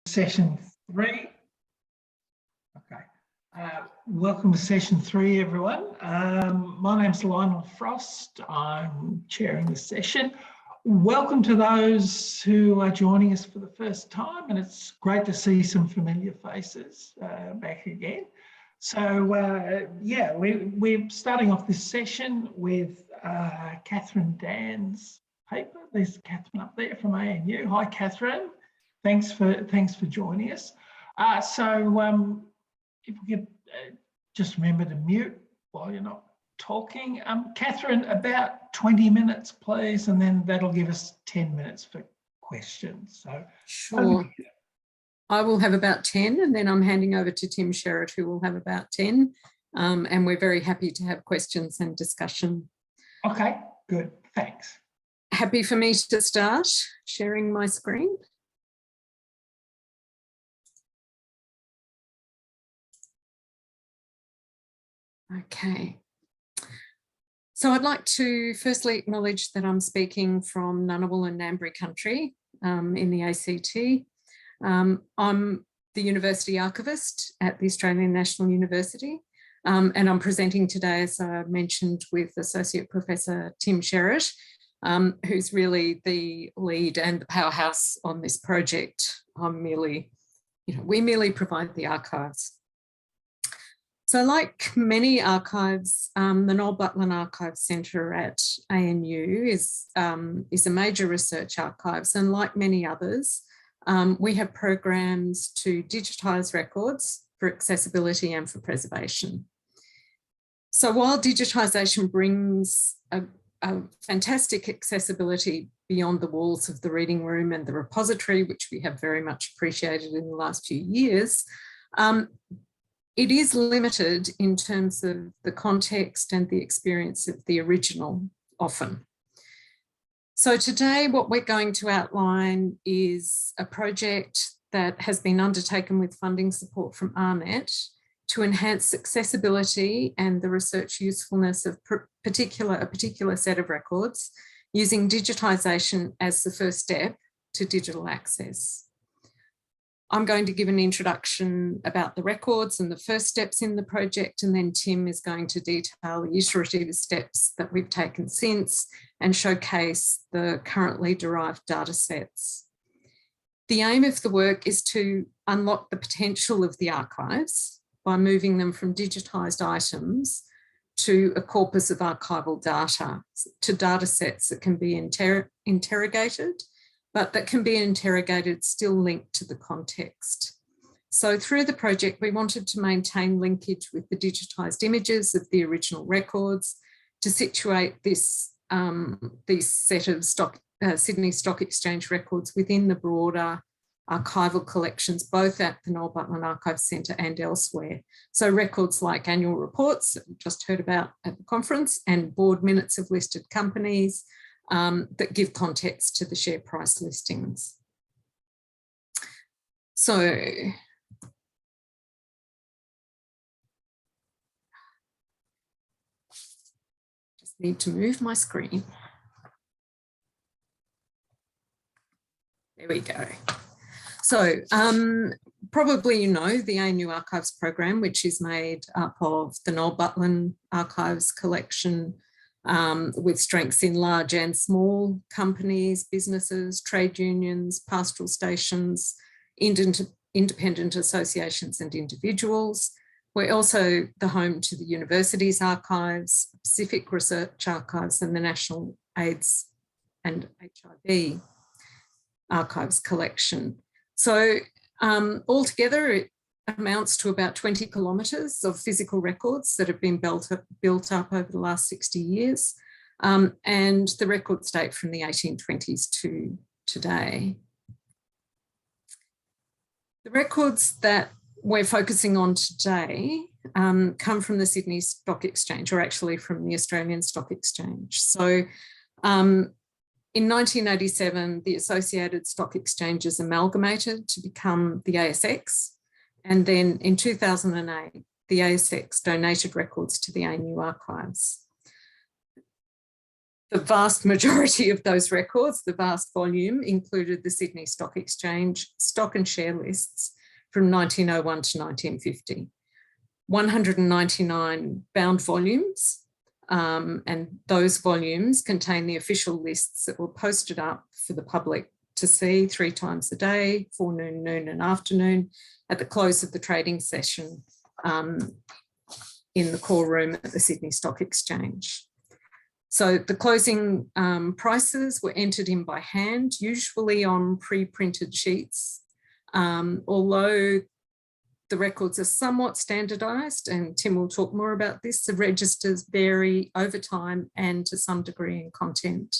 Session 3. Okay. Welcome to session 3, everyone. My name's Lionel Frost. I'm chairing the session. Welcome to those who are joining us for the first time, and it's great to see some familiar faces back again. So, yeah, we're starting off this session with Catherine Dan's paper. There's Catherine up there from ANU. Hi, Catherine. Thanks for joining us. If we could just remember to mute while you're not talking. Catherine, about 20 minutes, please, and then that'll give us 10 minutes for questions. So, sure. I will have about 10, and then I'm handing over to Tim Sherratt, who will have about 10. And we're very happy to have questions and discussion. Okay, good. Thanks. Happy for me to start sharing my screen. Okay. So I'd like to firstly acknowledge that I'm speaking from Ngunnawal and Ngambri country in the ACT. I'm the University Archivist at the Australian National University, and I'm presenting today, as I mentioned, with Associate Professor Tim Sherratt, who's really the lead and the powerhouse on this project. We merely provide the archives. So like many archives, the Noel Butlin Archives Centre at ANU is a major research archives, and like many others, we have programs to digitise records for accessibility and for preservation. So while digitisation brings a fantastic accessibility beyond the walls of the reading room and the repository, which we have very much appreciated in the last few years, it is limited in terms of the context and the experience of the original often. So today what we're going to outline is a project that has been undertaken with funding support from AARNet to enhance accessibility and the research usefulness of a particular set of records using digitisation as the first step to digital access. I'm going to give an introduction about the records and the first steps in the project, and then Tim is going to detail the iterative steps that we've taken since and showcase the currently derived data sets. The aim of the work is to unlock the potential of the archives by moving them from digitised items to a corpus of archival data, to data sets that can be interrogated, but that can be interrogated still linked to the context. So through the project, we wanted to maintain linkage with the digitised images of the original records to situate this set of Sydney Stock Exchange records within the broader archival collections, both at the Noel Butlin Archives Centre and elsewhere. So records like annual reports that we just heard about at the conference and board minutes of listed companies, that give context to the share price listings. So, just need to move my screen. There we go. So, probably you know the ANU Archives program, which is made up of the Noel Butlin Archives collection, with strengths in large and small companies, businesses, trade unions, pastoral stations, independent associations and individuals. We're also the home to the university's archives, Pacific Research Archives and the National AIDS and HIV Archives collection. So altogether it amounts to about 20 kilometres of physical records that have been built up over the last 60 years, and the records date from the 1820s to today. The records that we're focusing on today come from the Sydney Stock Exchange, or actually from the Australian Stock Exchange. So in 1987, the Associated Stock Exchanges amalgamated to become the ASX. And then in 2008, the ASX donated records to the ANU Archives. The vast majority of those records, the vast volume, included the Sydney Stock Exchange stock and share lists from 1901 to 1950. 199 bound volumes, and those volumes contain the official lists that were posted up for the public to see 3 times a day, forenoon, noon and afternoon, at the close of the trading session in the core room at the Sydney Stock Exchange. So the closing prices were entered in by hand, usually on pre-printed sheets, although the records are somewhat standardised, and Tim will talk more about this. The registers vary over time and to some degree in content.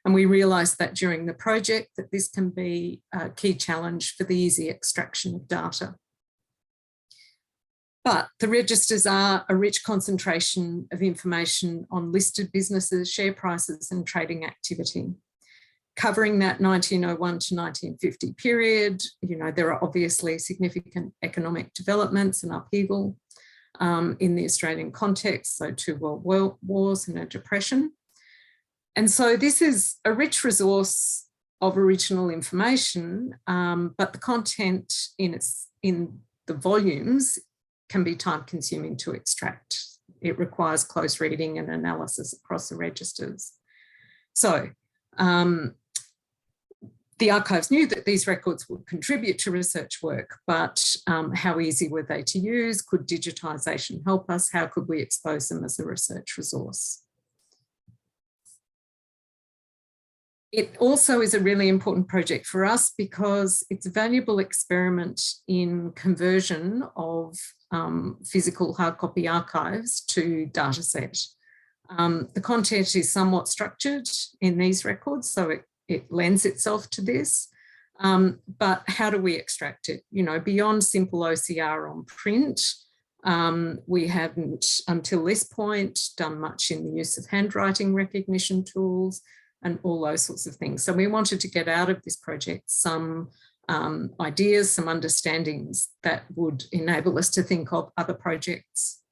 And we realised that during the project that this can be a key challenge for the easy extraction of data. But the registers are a rich concentration of information on listed businesses, share prices and trading activity. Covering that 1901 to 1950 period, there are obviously significant economic developments and upheaval in the Australian context, so 2 world wars and a depression. And so this is a rich resource of original information, but the content in the volumes can be time consuming to extract. It requires close reading and analysis across the registers. So the archives knew that these records would contribute to research work, but how easy were they to use? Could digitisation help us? How could we expose them as a research resource? It also is a really important project for us because it's a valuable experiment in conversion of physical hard copy archives to dataset. The content is somewhat structured in these records, so it lends itself to this. But how do we extract it? Beyond simple OCR on print, we haven't, until this point, done much in the use of handwriting recognition tools and all those sorts of things. So we wanted to get out of this project some ideas, some understandings that would enable us to think of other projects.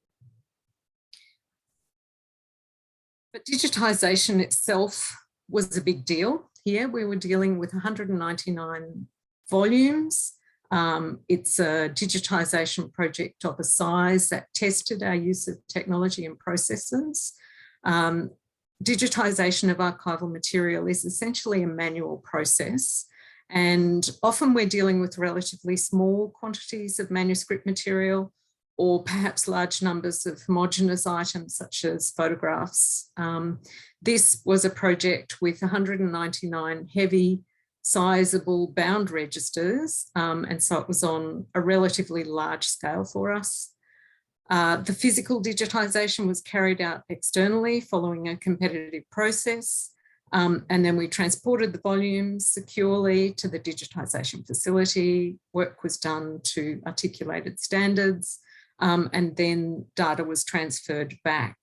But digitisation itself was a big deal here. We were dealing with 199 volumes. It's a digitisation project of a size that tested our use of technology and processes. Digitisation of archival material is essentially a manual process, and often we're dealing with relatively small quantities of manuscript material or perhaps large numbers of homogeneous items such as photographs. This was a project with 199 heavy, sizable bound registers, and so it was on a relatively large scale for us. The physical digitisation was carried out externally following a competitive process, and then we transported the volumes securely to the digitisation facility. Work was done to articulated standards, and then data was transferred back.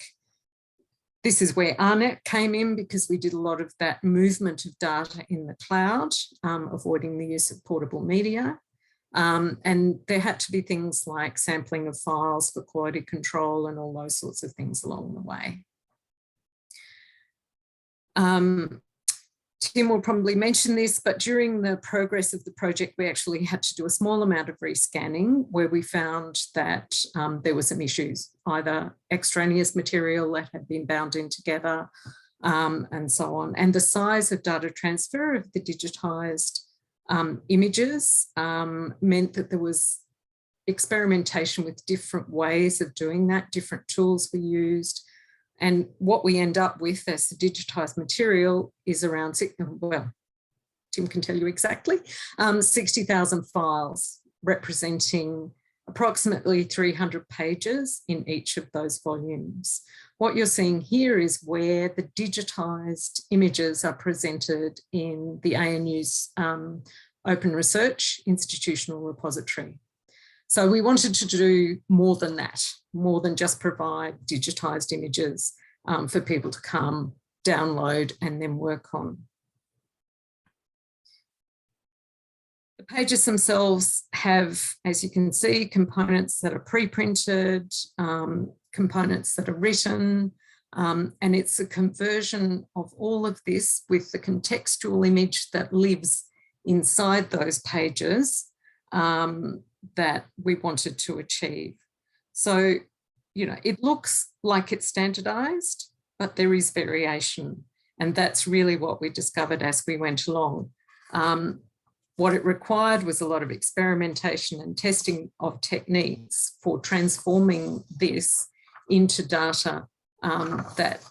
This is where AARNet came in, because we did a lot of that movement of data in the cloud, avoiding the use of portable media. And there had to be things like sampling of files for quality control and all those sorts of things along the way. Tim will probably mention this, but during the progress of the project, we actually had to do a small amount of rescanning where we found that there were some issues, either extraneous material that had been bound in together and so on. And the size of data transfer of the digitised images meant that there was experimentation with different ways of doing that, different tools were used. And what we end up with as the digitised material is around, well, Tim can tell you exactly, 60,000 files representing approximately 300 pages in each of those volumes. What you're seeing here is where the digitised images are presented in the ANU's Open Research Institutional Repository. So we wanted to do more than that, more than just provide digitised images for people to come, download and then work on. The pages themselves have, as you can see, components that are pre-printed, components that are written, And it's a conversion of all of this with the contextual image that lives inside those pages that we wanted to achieve. So, you know, it looks like it's standardized, but there is variation. And that's really what we discovered as we went along. What it required was a lot of experimentation and testing of techniques for transforming this into data that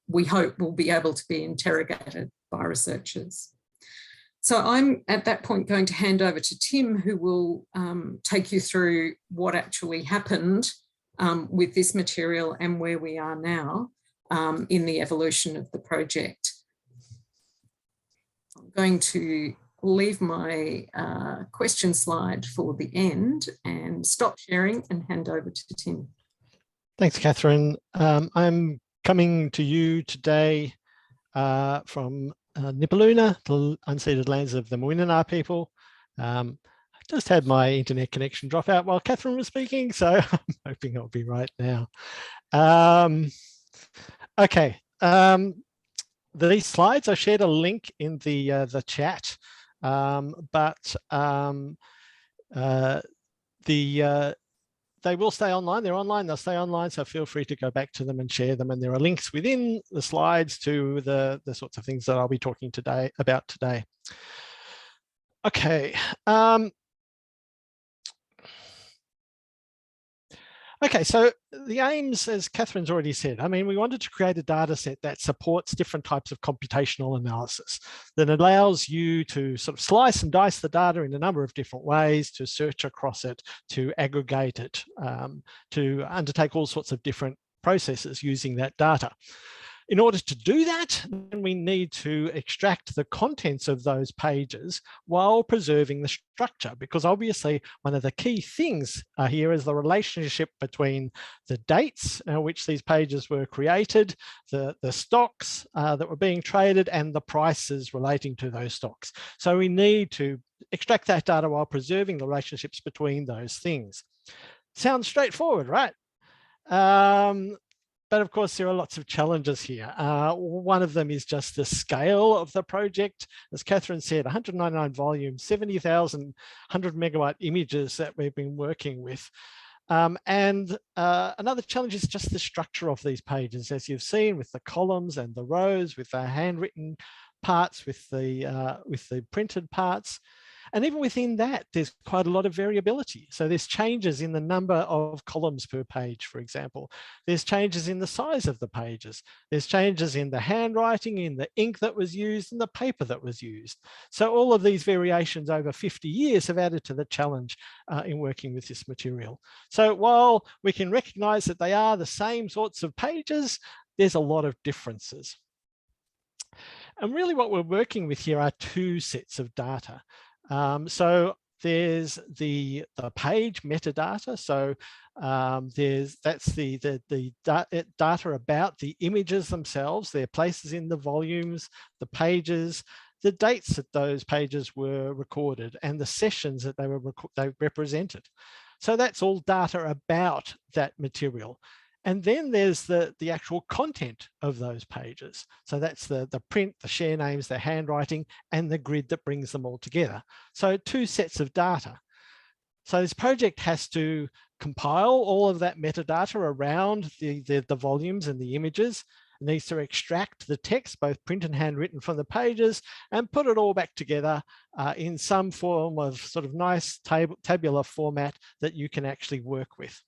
we hope will be able to be interrogated by researchers. So I'm at that point going to hand over to Tim, who will take you through what actually happened with this material and where we are now in the evolution of the project. I'm going to leave my question slide for the end and stop sharing and hand over to Tim. Thanks, Catherine. I'm coming to you today from Nipaluna, the unceded lands of the Mwinana people. I just had my internet connection drop out while Catherine was speaking, so I'm hoping it'll be right now. Okay, these slides, I shared a link in the chat, they will stay online. They're online, they'll stay online, so feel free to go back to them and share them. And there are links within the slides to the sorts of things that I'll be talking about today. Okay. Okay, so the aims, as Catherine's already said, I mean, we wanted to create a data set that supports different types of computational analysis, that allows you to sort of slice and dice the data in a number of different ways, to search across it, to aggregate it, to undertake all sorts of different processes using that data. In order to do that, then we need to extract the contents of those pages while preserving the structure, because obviously one of the key things here is the relationship between the dates at which these pages were created, the stocks that were being traded, and the prices relating to those stocks. So we need to extract that data while preserving the relationships between those things. Sounds straightforward, right? But of course, there are lots of challenges here. One of them is just the scale of the project. As Catherine said, 199 volumes, 70,000 100 megabyte images that we've been working with. Another challenge is just the structure of these pages, as you've seen, with the columns and the rows, with the handwritten parts, with the printed parts. And even within that, there's quite a lot of variability. So there's changes in the number of columns per page, for example. There's changes in the size of the pages. There's changes in the handwriting, in the ink that was used, and the paper that was used. So all of these variations over 50 years have added to the challenge in working with this material. So while we can recognize that they are the same sorts of pages, there's a lot of differences. And really what we're working with here are two sets of data. So there's the page metadata. So that's the data about the images themselves, their places in the volumes, the pages, the dates that those pages were recorded, and the sessions that they represented. So that's all data about that material. And then there's the actual content of those pages. So that's the print, the share names, the handwriting, and the grid that brings them all together. So two sets of data. So this project has to compile all of that metadata around the volumes and the images. It needs to extract the text, both print and handwritten, from the pages and put it all back together in some form of sort of nice tabular format that you can actually work with.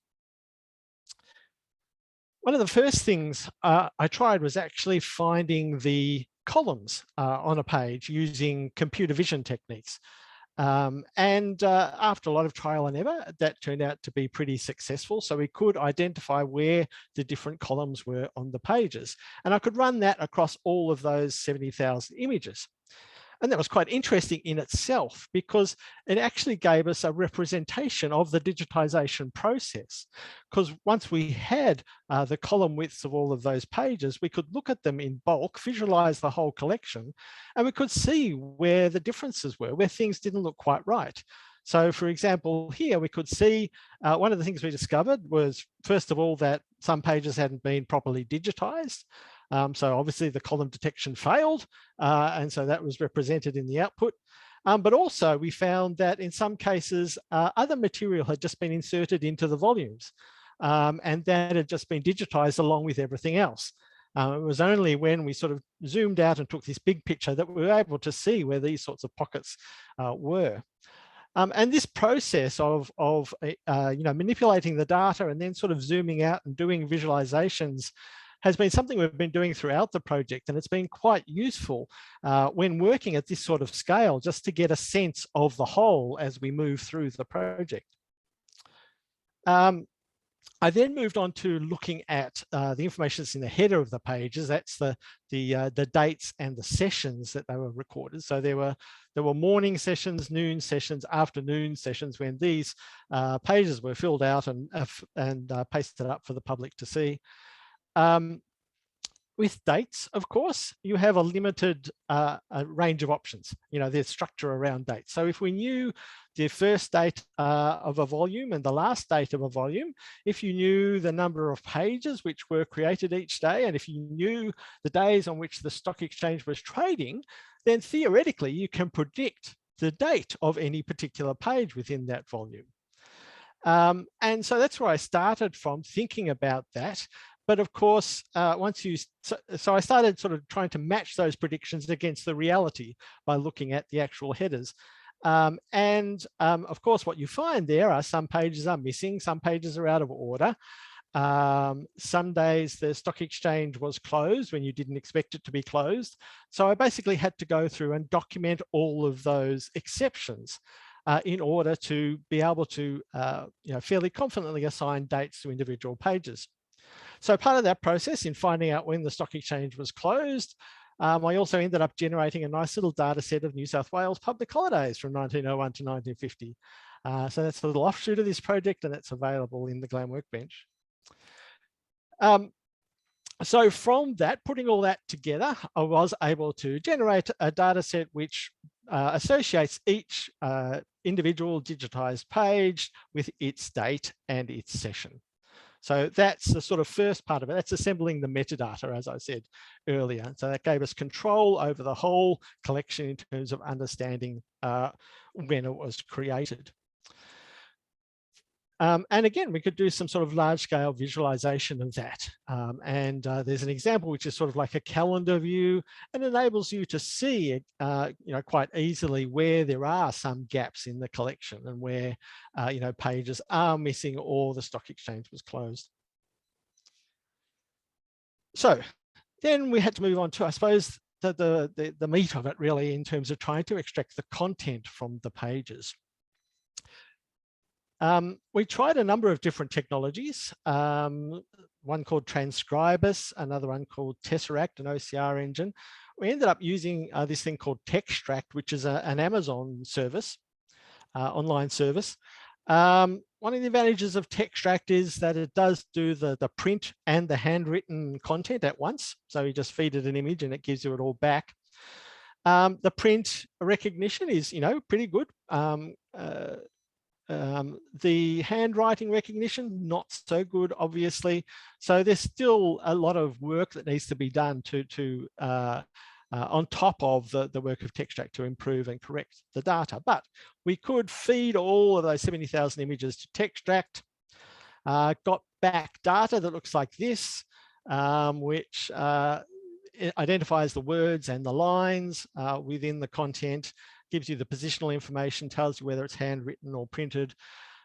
One of the first things I tried was actually finding the columns on a page using computer vision techniques. After a lot of trial and error, that turned out to be pretty successful. So we could identify where the different columns were on the pages. And I could run that across all of those 70,000 images. And that was quite interesting in itself, because it actually gave us a representation of the digitization process. Because once we had the column widths of all of those pages, we could look at them in bulk, visualize the whole collection, and we could see where the differences were, where things didn't look quite right. So for example, here we could see one of the things we discovered was, first of all, that some pages hadn't been properly digitized. So obviously the column detection failed, and so that was represented in the output. But also we found that in some cases, other material had just been inserted into the volumes, and that had just been digitized along with everything else. It was only when we sort of zoomed out and took this big picture that we were able to see where these sorts of pockets were. And this process of manipulating the data and then sort of zooming out and doing visualizations has been something we've been doing throughout the project, and it's been quite useful when working at this sort of scale, just to get a sense of the whole as we move through the project. I then moved on to looking at the information that's in the header of the pages. That's the dates and the sessions that they were recorded. So there were morning sessions, noon sessions, afternoon sessions when these pages were filled out and pasted up for the public to see. With dates, of course, you have a limited range of options. There's structure around dates. So if we knew the first date of a volume and the last date of a volume, if you knew the number of pages which were created each day, and if you knew the days on which the stock exchange was trading, then theoretically you can predict the date of any particular page within that volume. And so that's where I started from, thinking about that. But of course, so I started sort of trying to match those predictions against the reality by looking at the actual headers. Of course, what you find there are some pages are missing, some pages are out of order. Some days the stock exchange was closed when you didn't expect it to be closed. So I basically had to go through and document all of those exceptions in order to be able to fairly confidently assign dates to individual pages. So part of that process in finding out when the stock exchange was closed, I also ended up generating a nice little data set of New South Wales public holidays from 1901 to 1950. So that's a little offshoot of this project, and it's available in the GLAM workbench. So from that, putting all that together, I was able to generate a data set which associates each individual digitized page with its date and its session. So that's the sort of first part of it. That's assembling the metadata, as I said earlier. So that gave us control over the whole collection in terms of understanding when it was created. And again, we could do some sort of large scale visualization of that. There's an example which is sort of like a calendar view and enables you to see quite easily where there are some gaps in the collection and where pages are missing or the stock exchange was closed. So then we had to move on to, I suppose, the meat of it really, in terms of trying to extract the content from the pages. We tried a number of different technologies, one called Transcribus, another one called Tesseract, an OCR engine. We ended up using this thing called Textract, which is an Amazon service, online service. One of the advantages of Textract is that it does do the print and the handwritten content at once. So you just feed it an image and it gives you it all back. The print recognition is, pretty good. The handwriting recognition, not so good, obviously. So there's still a lot of work that needs to be done on top of the work of Textract to improve and correct the data. But we could feed all of those 70,000 images to Textract, got back data that looks like this, which identifies the words and the lines within the content, gives you the positional information, tells you whether it's handwritten or printed.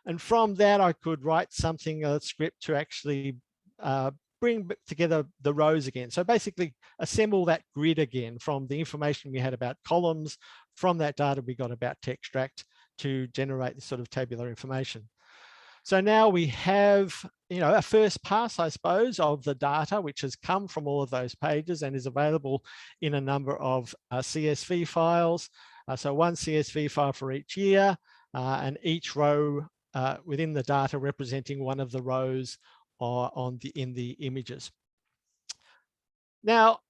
And from that, I could write something, a script to actually bring together the rows again. So basically assemble that grid again from the information we had about columns, from that data we got about Textract to generate this sort of tabular information. So now we have, a first pass, I suppose, of the data which has come from all of those pages and is available in a number of CSV files. So one CSV file for each year, and each row within the data representing one of the rows in the images. Now,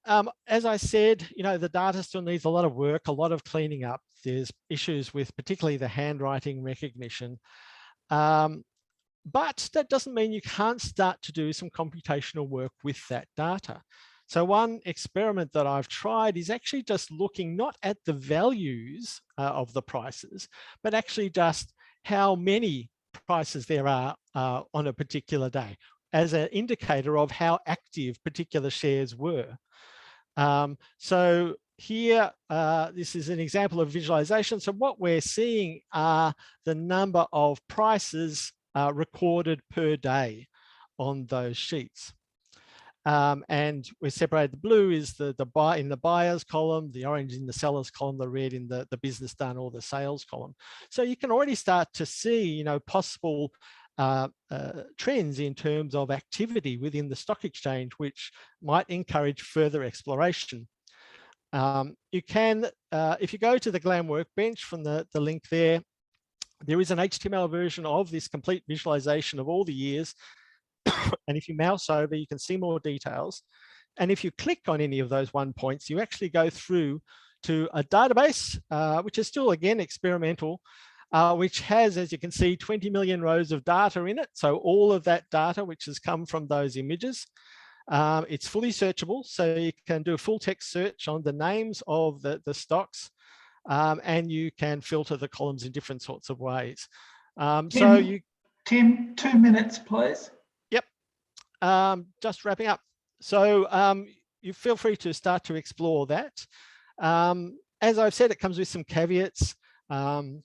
as I said, the data still needs a lot of work, a lot of cleaning up. There's issues with particularly the handwriting recognition. But that doesn't mean you can't start to do some computational work with that data. So one experiment that I've tried is actually just looking not at the values of the prices, but actually just how many prices there are on a particular day as an indicator of how active particular shares were. So here, this is an example of visualization. So what we're seeing are the number of prices recorded per day on those sheets. And we separated the blue is the buy in the buyers column, the orange in the sellers column, the red in the business done or the sales column. So you can already start to see, possible trends in terms of activity within the stock exchange, which might encourage further exploration. You can, if you go to the GLAM workbench from the link there is an HTML version of this complete visualization of all the years. And if you mouse over, you can see more details. And if you click on any of those 1 points, you actually go through to a database, which is still, again, experimental, which has, as you can see, 20 million rows of data in it. So all of that data, which has come from those images, it's fully searchable. So you can do a full text search on the names of the stocks, and you can filter the columns in different sorts of ways. Tim, 2 minutes, please. Yep. Just wrapping up. So you feel free to start to explore that. As I've said, it comes with some caveats. The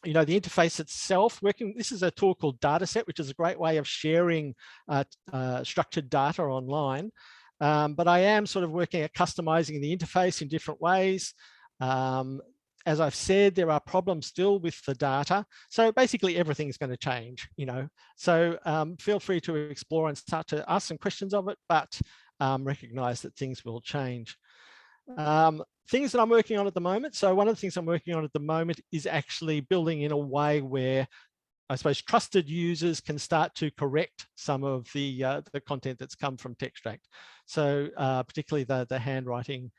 interface itself, this is a tool called Dataset, which is a great way of sharing structured data online. But I am sort of working at customizing the interface in different ways. As I've said, there are problems still with the data. So basically everything's going to change, So feel free to explore and start to ask some questions of it, but recognize that things will change. Things that I'm working on at the moment. So one of the things I'm working on at the moment is actually building in a way where I suppose trusted users can start to correct some of the content that's come from Textract. So particularly the handwritten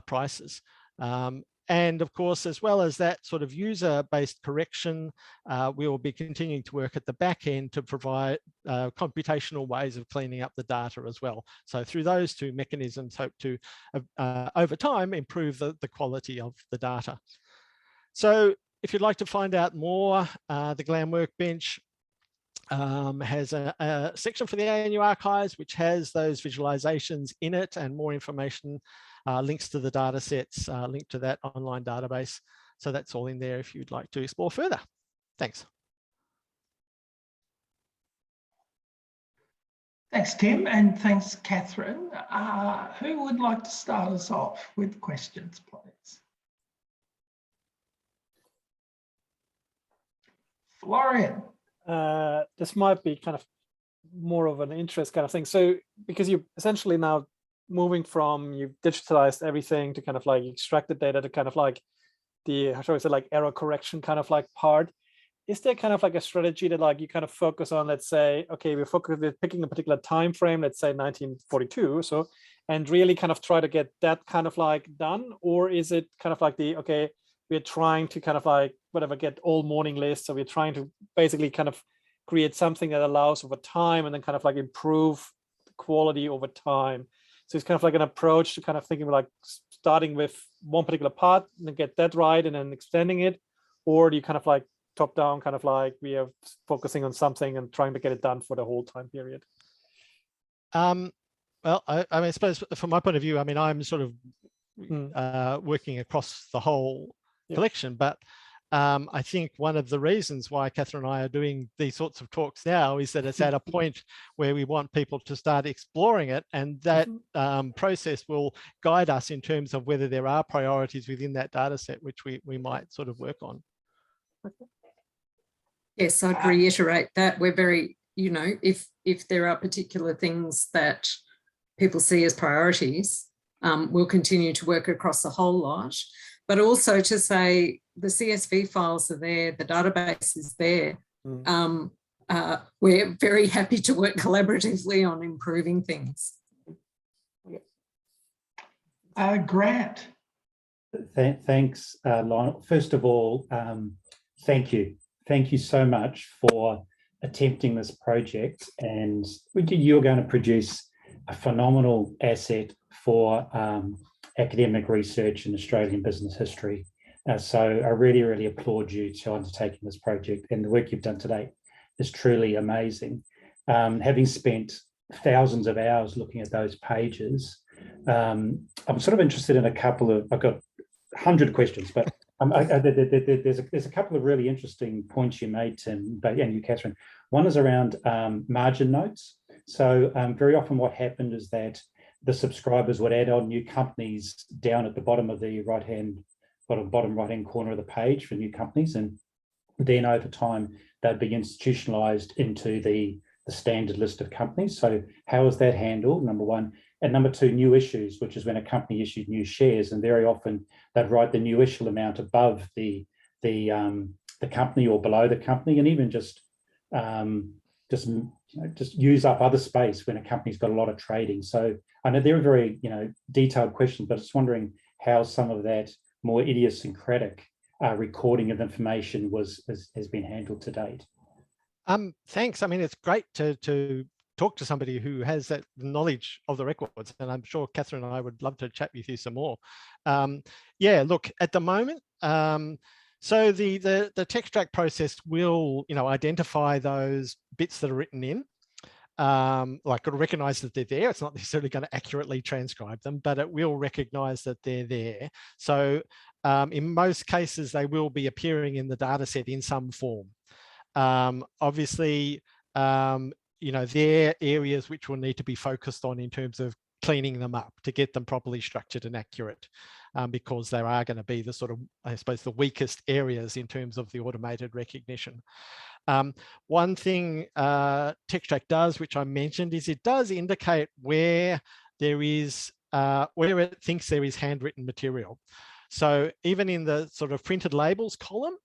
prices. And of course, as well as that sort of user-based correction, we will be continuing to work at the back end to provide computational ways of cleaning up the data as well. So through those two mechanisms, hope to, over time, improve the quality of the data. So if you'd like to find out more, the GLAM workbench has a section for the ANU archives, which has those visualizations in it and more information, links to the data sets, link to that online database. So that's all in there if you'd like to explore further. Thanks. Thanks, Tim, and thanks, Catherine. Who would like to start us off with questions, please? Florian. This might be kind of more of an interest kind of thing. So because you're essentially now moving from, you've digitalized everything to kind of like extract the data to kind of like the, how shall I say, like error correction kind of like part. Is there kind of like a strategy that like you kind of focus on, let's say, okay, we're picking a particular time frame, let's say 1942, so, and really kind of try to get that kind of like done? Or is it kind of like the, okay, we're trying to kind of like, whatever, get all morning lists. So we're trying to basically kind of create something that allows over time and then kind of like improve the quality over time. So it's kind of like an approach to kind of thinking like starting with one particular part and then get that right and then extending it. Or do you kind of like top down, kind of like we are focusing on something and trying to get it done for the whole time period? Well, I suppose from my point of view, I mean, I'm sort of working across the whole collection, but I think one of the reasons why Catherine and I are doing these sorts of talks now is that it's at a point where we want people to start exploring it, and that process will guide us in terms of whether there are priorities within that data set which we might sort of work on. Yes, I'd reiterate that we're very, if there are particular things that people see as priorities, we'll continue to work across the whole lot. But also to say the CSV files are there, the database is there. We're very happy to work collaboratively on improving things. Grant. Thanks, Lionel. First of all, thank you thank you so much for attempting this project, and you're going to produce a phenomenal asset for academic research in Australian business history. So I really, really applaud you to undertaking this project, and the work you've done today is truly amazing. Having spent thousands of hours looking at those pages, I'm sort of interested in a couple of, I've got 100 questions, but there's a couple of really interesting points you made, Tim, and you, Catherine. One is around margin notes. So very often what happened is that the subscribers would add on new companies down at the bottom of the bottom right-hand corner of the page for new companies. And then over time, they'd be institutionalized into the standard list of companies. So how is that handled, number one? And number two, new issues, which is when a company issued new shares, and very often they'd write the new issue amount above the company or below the company, and even just use up other space when a company's got a lot of trading. So I know they're very detailed questions, but just wondering how some of that more idiosyncratic recording of information has been handled to date. Thanks. I mean, it's great to talk to somebody who has that knowledge of the records, and I'm sure Catherine and I would love to chat with you some more. Yeah, look, at the moment, so the TextRack process will identify those bits that are written in. Like it'll recognize that they're there. It's not necessarily going to accurately transcribe them, but it will recognize that they're there. So in most cases, they will be appearing in the data set in some form. Obviously, there are areas which will need to be focused on in terms of cleaning them up to get them properly structured and accurate, because there are going to be the sort of, I suppose, the weakest areas in terms of the automated recognition. One thing TextRack does, which I mentioned, is it does indicate where there is, where it thinks there is handwritten material. So even in the sort of printed labels column,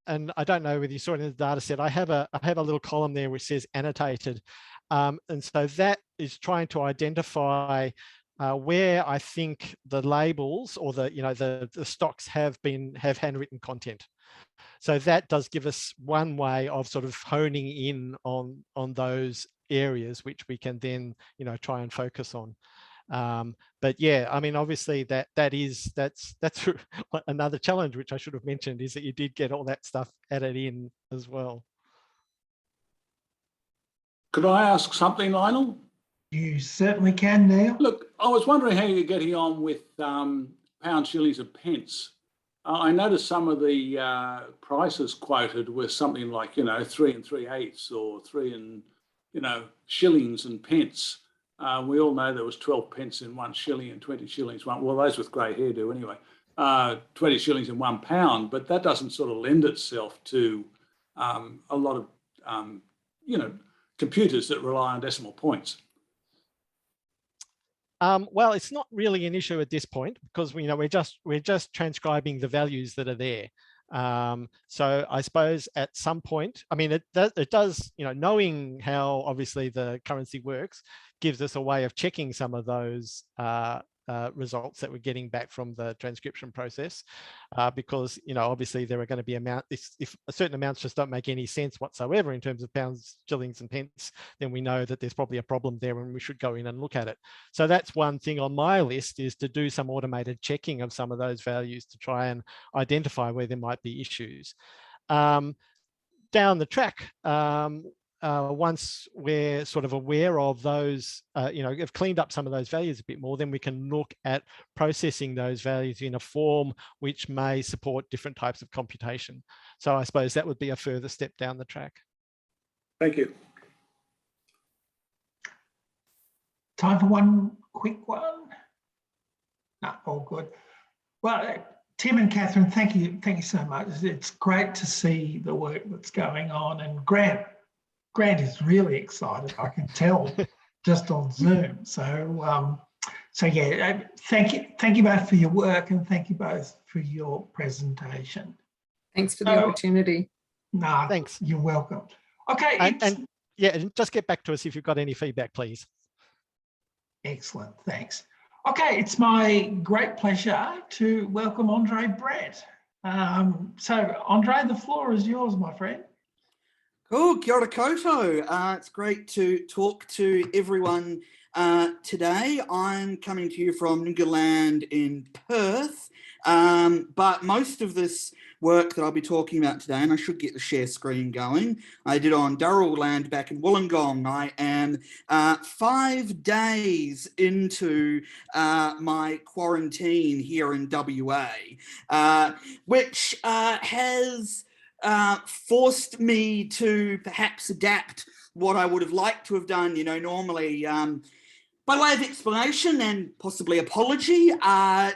and I don't know whether you saw it in the data set, I have a little column there which says annotated. And so that is trying to identify where I think the labels or the stocks have handwritten content. So that does give us one way of sort of honing in on those areas which we can then try and focus on. But yeah, I mean, obviously that's another challenge which I should have mentioned, is that you did get all that stuff added in as well. Could I ask something, Lionel? You certainly can, Neil. Look, I was wondering how you're getting on with pounds, shillings and pence. I noticed some of the prices quoted were something like, 3 3/8 or 3 shillings and pence. We all know there was 12 pence in 1 shilling and 20 shillings. Well, those with grey hair do anyway. 20 shillings in £1, but that doesn't sort of lend itself to a lot of, computers that rely on decimal points. Well, it's not really an issue at this point, because we're just transcribing the values that are there. So I suppose at some point, I mean, it does, knowing how obviously the currency works gives us a way of checking some of those results that we're getting back from the transcription process, because obviously there are going to be if certain amounts just don't make any sense whatsoever in terms of pounds, shillings and pence, then we know that there's probably a problem there and we should go in and look at it. So that's one thing on my list, is to do some automated checking of some of those values to try and identify where there might be issues. Down the track, once we're sort of aware of those, have cleaned up some of those values a bit more, then we can look at processing those values in a form which may support different types of computation. So I suppose that would be a further step down the track. Thank you. Time for one quick one? No, all good. Well, Tim and Catherine, thank you so much. It's great to see the work that's going on, and Grant is really excited, I can tell, just on Zoom. So yeah, thank you both for your work, and thank you both for your presentation. Thanks for the opportunity. No, thanks. You're welcome. Okay. And yeah, just get back to us if you've got any feedback, please. Excellent, thanks. Okay, it's my great pleasure to welcome Andre Brett. So Andre, the floor is yours, my friend. Cool, kia ora koutou. It's great to talk to everyone today. I'm coming to you from Nungaland in Perth, but most of this work that I'll be talking about today, and I should get the share screen going, I did on Darrell land back in Wollongong. I am 5 days into my quarantine here in WA, which has forced me to perhaps adapt what I would have liked to have done, normally. By way of explanation and possibly apology,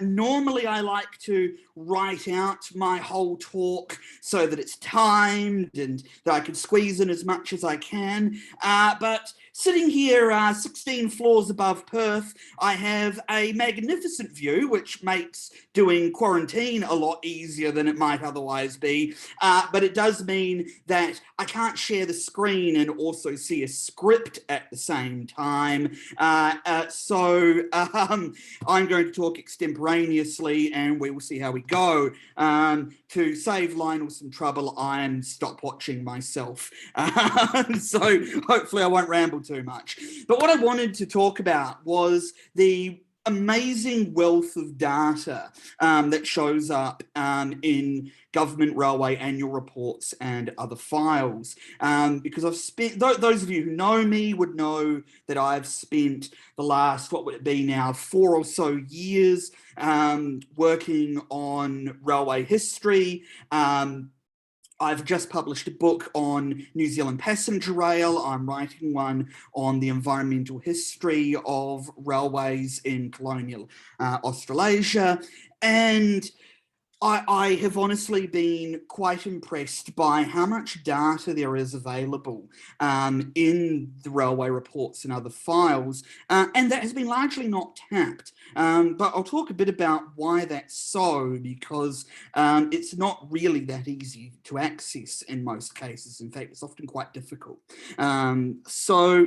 normally I like to write out my whole talk so that it's timed and that I can squeeze in as much as I can. But sitting here 16 floors above Perth, I have a magnificent view, which makes doing quarantine a lot easier than it might otherwise be. But it does mean that I can't share the screen and also see a script at the same time. So I'm going to talk extemporaneously and we will see how we go. To save Lionel some trouble, I'm stopwatching myself. So hopefully I won't ramble too much. But what I wanted to talk about was the amazing wealth of data that shows up in government railway annual reports and other files. Because I've spent, those of you who know me would know that I've spent the last, what would it be now, 4 or so years working on railway history. I've just published a book on New Zealand passenger rail. I'm writing one on the environmental history of railways in colonial Australasia. And I have honestly been quite impressed by how much data there is available in the railway reports and other files, and that has been largely not tapped. But I'll talk a bit about why that's so, because it's not really that easy to access in most cases. In fact, it's often quite difficult. So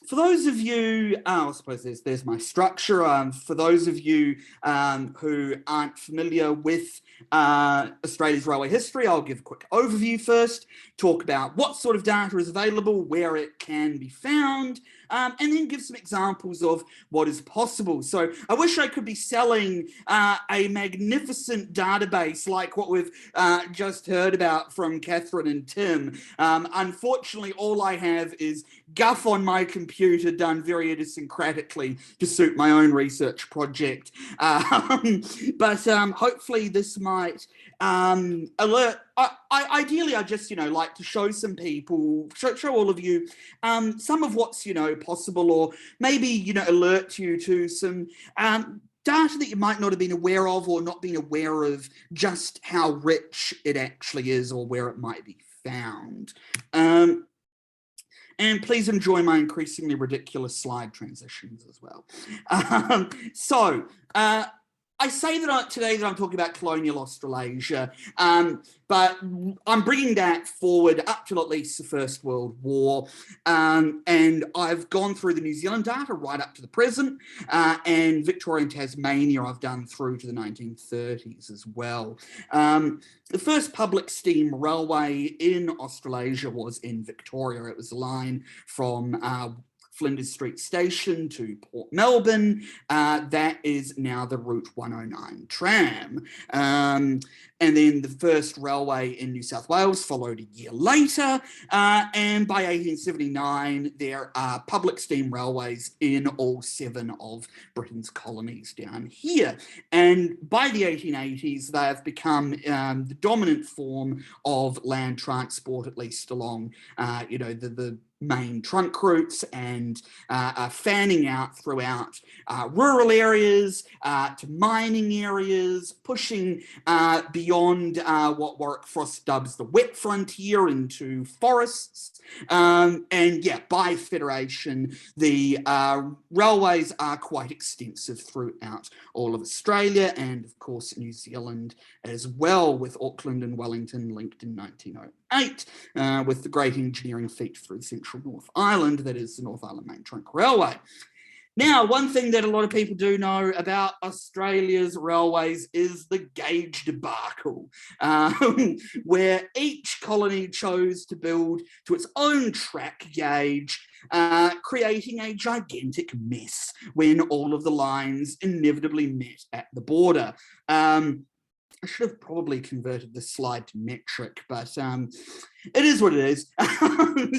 for those of you, I suppose there's my structure. For those of you who aren't familiar with Australia's railway history, I'll give a quick overview first, talk about what sort of data is available, where it can be found, and then give some examples of what is possible. So I wish I could be selling a magnificent database like what we've just heard about from Catherine and Tim. Unfortunately, all I have is guff on my computer done very idiosyncratically to suit my own research project. But hopefully this might alert. Ideally, I just, like to show some people, show all of you some of what's, possible, or maybe, alert you to some data that you might not have been aware of, or not been aware of just how rich it actually is, or where it might be found. And please enjoy my increasingly ridiculous slide transitions as well. I say that today that I'm talking about colonial Australasia, but I'm bringing that forward up to at least the First World War. And I've gone through the New Zealand data right up to the present, and Victoria and Tasmania I've done through to the 1930s as well. The first public steam railway in Australasia was in Victoria. It was a line from Flinders Street Station to Port Melbourne. That is now the Route 109 tram. And then the first railway in New South Wales followed a year later. And by 1879, there are public steam railways in all 7 of Britain's colonies down here. And by the 1880s, they have become the dominant form of land transport, at least along, the main trunk routes, and fanning out throughout rural areas to mining areas, pushing beyond what Warwick Frost dubs the wet frontier into forests. And yeah, by federation, the railways are quite extensive throughout all of Australia, and of course New Zealand as well, with Auckland and Wellington linked in 1908, with the great engineering feat through Central North Island, that is the North Island Main Trunk Railway. Now, one thing that a lot of people do know about Australia's railways is the gauge debacle, where each colony chose to build to its own track gauge, creating a gigantic mess when all of the lines inevitably met at the border. I should have probably converted this slide to metric, but it is what it is.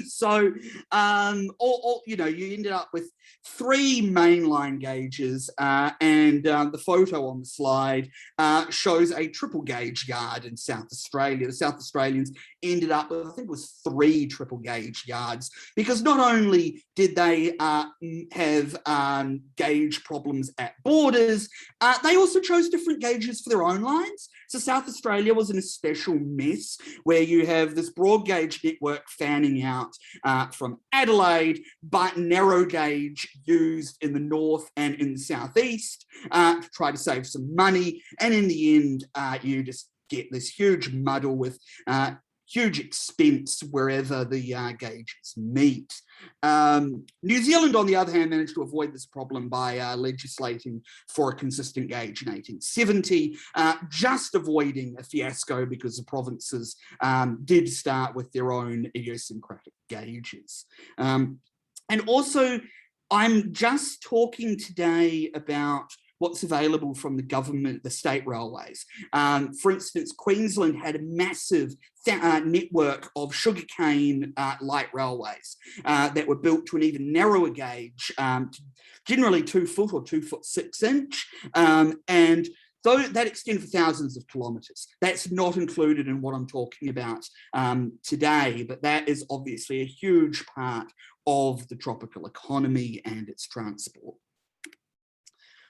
So, you know, you ended up with 3 mainline gauges, and the photo on the slide shows a triple gauge yard in South Australia. The South Australians ended up with, I think it was 3 triple gauge yards, because not only did they have gauge problems at borders, they also chose different gauges for their own lines. So South Australia was in a special mess where you have this broad gauge network fanning out from Adelaide, but narrow gauge used in the north and in the southeast to try to save some money. And in the end, you just get this huge muddle with huge expense wherever the gauges meet. New Zealand, on the other hand, managed to avoid this problem by legislating for a consistent gauge in 1870, just avoiding a fiasco because the provinces did start with their own idiosyncratic gauges. And also, I'm just talking today about what's available from the government, the state railways. For instance, Queensland had a massive network of sugarcane light railways that were built to an even narrower gauge, generally 2 foot or 2 foot 6 inch, and though that extended for thousands of kilometres. That's not included in what I'm talking about today, but that is obviously a huge part of the tropical economy and its transport.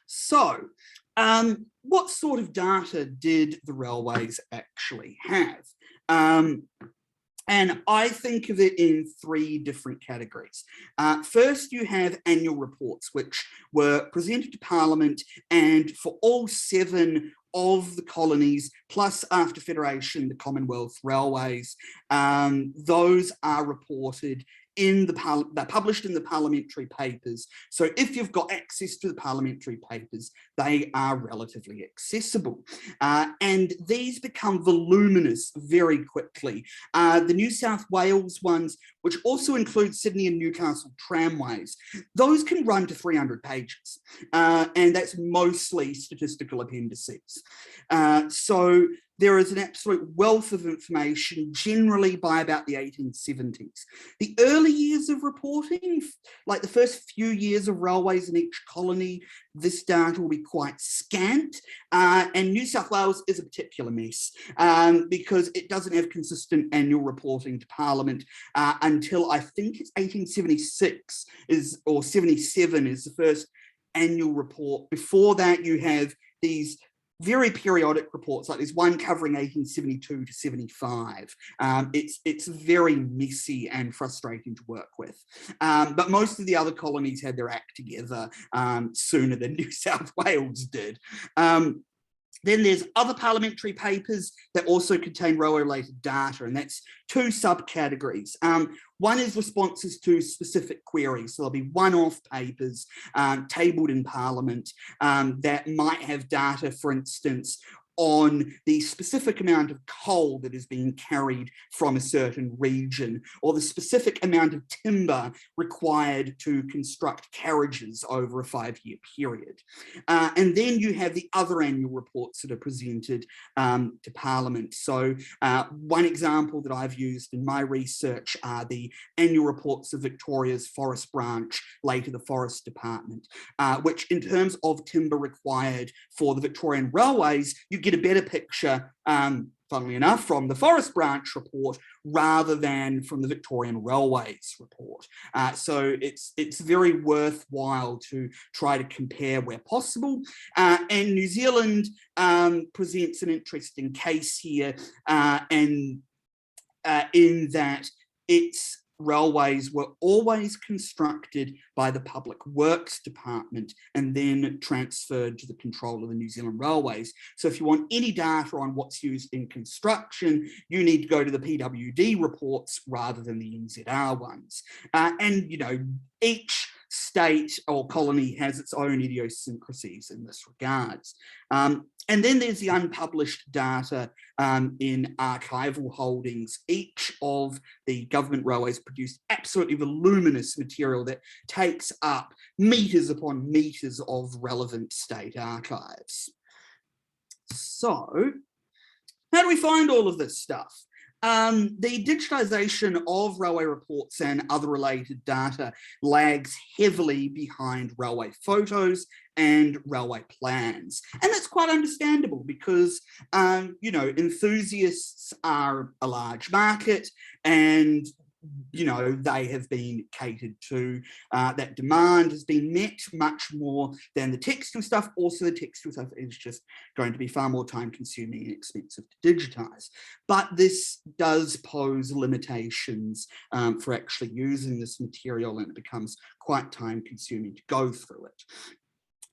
So, what sort of data did the railways actually have? And I think of it in 3 different categories. First, you have annual reports, which were presented to Parliament, and for all 7 of the colonies, plus after Federation, the Commonwealth Railways, those are reported they're published in the parliamentary papers. So if you've got access to the parliamentary papers, they are relatively accessible. And these become voluminous very quickly. The New South Wales ones, which also include Sydney and Newcastle tramways, those can run to 300 pages. And that's mostly statistical appendices. So there is an absolute wealth of information, generally by about the 1870s. The early years of reporting, like the first few years of railways in each colony, this data will be quite scant. And New South Wales is a particular mess because it doesn't have consistent annual reporting to Parliament until I think it's 1876 or 77 is the first annual report. Before that, you have these very periodic reports, like there's one covering 1872 to 75. It's very messy and frustrating to work with. But most of the other colonies had their act together sooner than New South Wales did. Then there's other parliamentary papers that also contain railway-related data, and that's 2 subcategories. One is responses to specific queries. So there'll be one-off papers tabled in Parliament that might have data, for instance, on the specific amount of coal that is being carried from a certain region, or the specific amount of timber required to construct carriages over a 5-year period. And then you have the other annual reports that are presented to Parliament. So one example that I've used in my research are the annual reports of Victoria's Forest Branch, later the Forest Department, which in terms of timber required for the Victorian railways, you get a better picture, funnily enough, from the Forest Branch report rather than from the Victorian Railways report. So it's very worthwhile to try to compare where possible. And New Zealand presents an interesting case here, and in that its railways were always constructed by the Public Works Department and then transferred to the control of the New Zealand Railways. So if you want any data on what's used in construction, you need to go to the PWD reports rather than the NZR ones. And, you know, each state or colony has its own idiosyncrasies in this regards. And then there's the unpublished data in archival holdings. Each of the government railways produce absolutely voluminous material that takes up meters upon meters of relevant state archives. So, how do we find all of this stuff? The digitisation of railway reports and other related data lags heavily behind railway photos and railway plans. And that's quite understandable because, you know, enthusiasts are a large market and, you know, they have been catered to. That demand has been met much more than the textual stuff. Also, the textual stuff is just going to be far more time consuming and expensive to digitize. But this does pose limitations for actually using this material, and it becomes quite time consuming to go through it.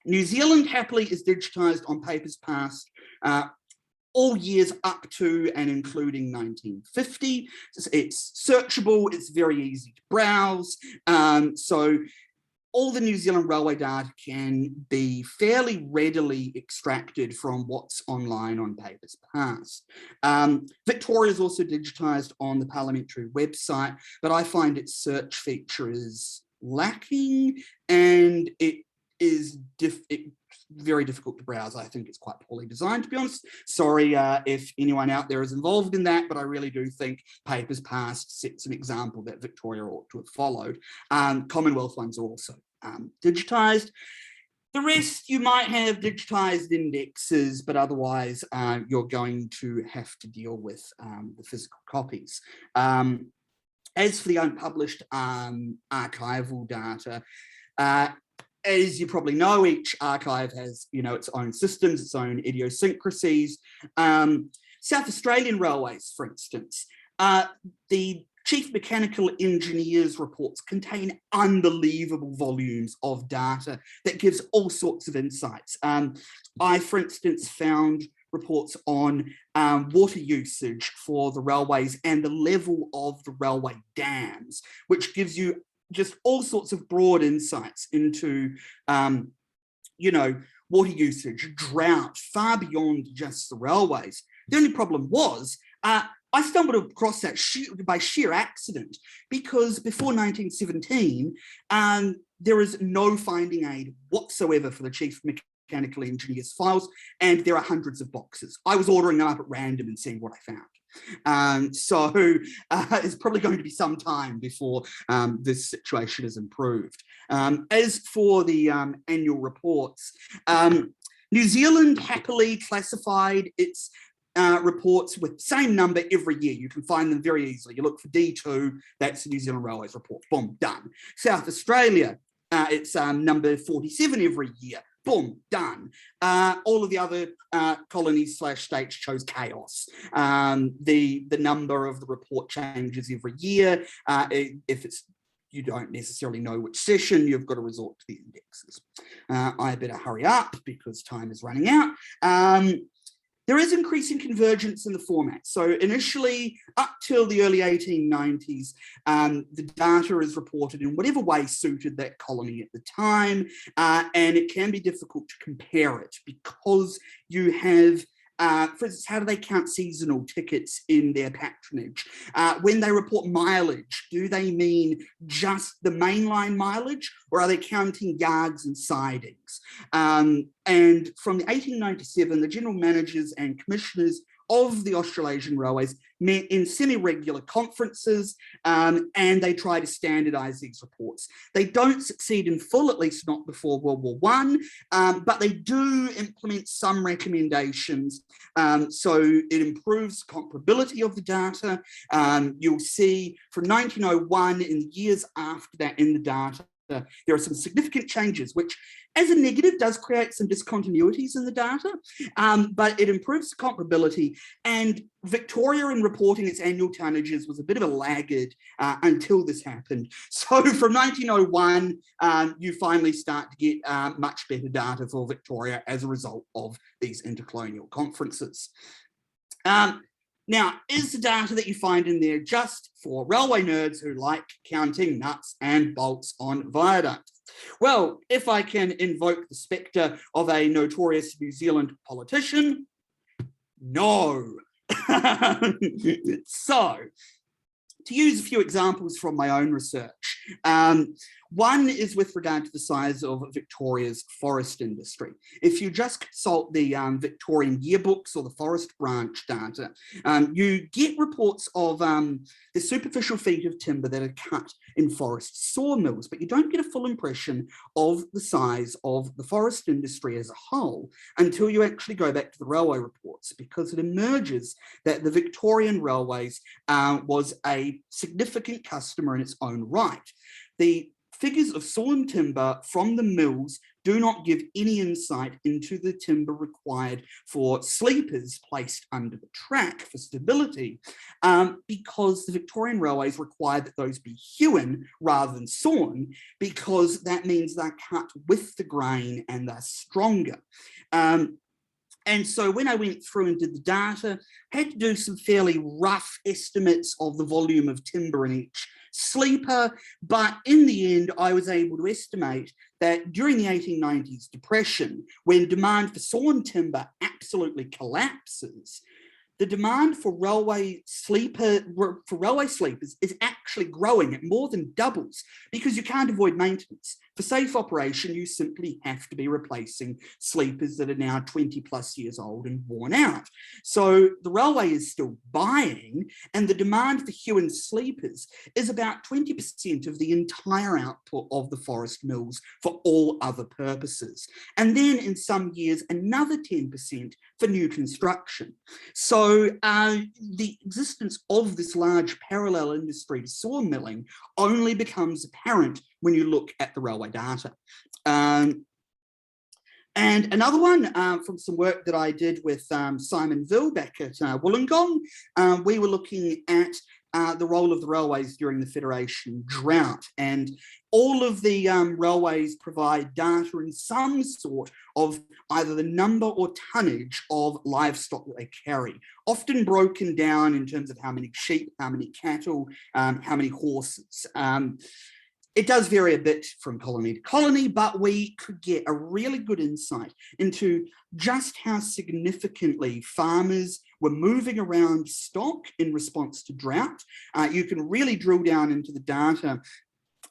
New Zealand happily is digitised on papers past all years up to and including 1950. It's searchable, it's very easy to browse. So all the New Zealand railway data can be fairly readily extracted from what's online on papers past. Victoria is also digitised on the parliamentary website, but I find its search feature is lacking, and it is very difficult to browse. I think it's quite poorly designed, to be honest. Sorry if anyone out there is involved in that, but I really do think papers past sets an example that Victoria ought to have followed. Commonwealth ones are also digitised. The rest, you might have digitised indexes, but otherwise you're going to have to deal with the physical copies. As for the unpublished archival data, as you probably know, each archive has, you know, its own systems, its own idiosyncrasies. South Australian Railways, for instance, the Chief Mechanical Engineer's reports contain unbelievable volumes of data that gives all sorts of insights. I, for instance, found reports on water usage for the railways and the level of the railway dams, which gives you just all sorts of broad insights into, you know, water usage, drought, far beyond just the railways. The only problem was, I stumbled across that by sheer accident, because before 1917, there is no finding aid whatsoever for the Chief Mechanical Engineer's files, and there are hundreds of boxes. I was ordering them up at random and seeing what I found. So it's probably going to be some time before this situation is improved. As for the annual reports, New Zealand happily classified its reports with the same number every year. You can find them very easily. You look for D2, that's the New Zealand Railways report, boom, done. South Australia, it's number 47 every year. Boom, done. All of the other colonies / states chose chaos. The number of the report changes every year. If it's you don't necessarily know which session, you've got to resort to the indexes. I better hurry up because time is running out. There is increasing convergence in the format. So initially, up till the early 1890s, the data is reported in whatever way suited that colony at the time, and it can be difficult to compare it because you have, for instance, how do they count seasonal tickets in their patronage? When they report mileage, do they mean just the mainline mileage, or are they counting yards and sidings? And from 1897, the general managers and commissioners of the Australasian Railways met in semi-regular conferences, and they try to standardise these reports. They don't succeed in full, at least not before World War I, but they do implement some recommendations. So it improves comparability of the data. You'll see from 1901 in the years after that in the data, there are some significant changes, which as a negative does create some discontinuities in the data, but it improves the comparability. And Victoria, in reporting its annual tonnages, was a bit of a laggard until this happened. So from 1901, you finally start to get much better data for Victoria as a result of these intercolonial conferences. Now, is the data that you find in there just for railway nerds who like counting nuts and bolts on viaducts? Well, if I can invoke the spectre of a notorious New Zealand politician, no. So, to use a few examples from my own research, one is with regard to the size of Victoria's forest industry. If you just consult the Victorian yearbooks or the forest branch data, you get reports of the superficial feet of timber that are cut in forest sawmills, but you don't get a full impression of the size of the forest industry as a whole until you actually go back to the railway reports, because it emerges that the Victorian Railways was a significant customer in its own right. The figures of sawn timber from the mills do not give any insight into the timber required for sleepers placed under the track for stability, because the Victorian Railways required that those be hewn rather than sawn, because that means they're cut with the grain and they're stronger. And so when I went through and did the data, I had to do some fairly rough estimates of the volume of timber in each sleeper, but in the end, I was able to estimate that during the 1890s depression, when demand for sawn timber absolutely collapses, the demand for railway sleepers is actually growing. It more than doubles, because you can't avoid maintenance. For safe operation, you simply have to be replacing sleepers that are now 20 plus years old and worn out. So the railway is still buying, and the demand for hewn sleepers is about 20% of the entire output of the forest mills for all other purposes. And then in some years, another 10% for new construction. So the existence of this large parallel industry to sawmilling only becomes apparent when you look at the railway data. And another one from some work that I did with Simon Vill back at Wollongong, we were looking at the role of the railways during the Federation drought. And all of the railways provide data in some sort of either the number or tonnage of livestock that they carry, often broken down in terms of how many sheep, how many cattle, how many horses. It does vary a bit from colony to colony, but we could get a really good insight into just how significantly farmers were moving around stock in response to drought. You can really drill down into the data.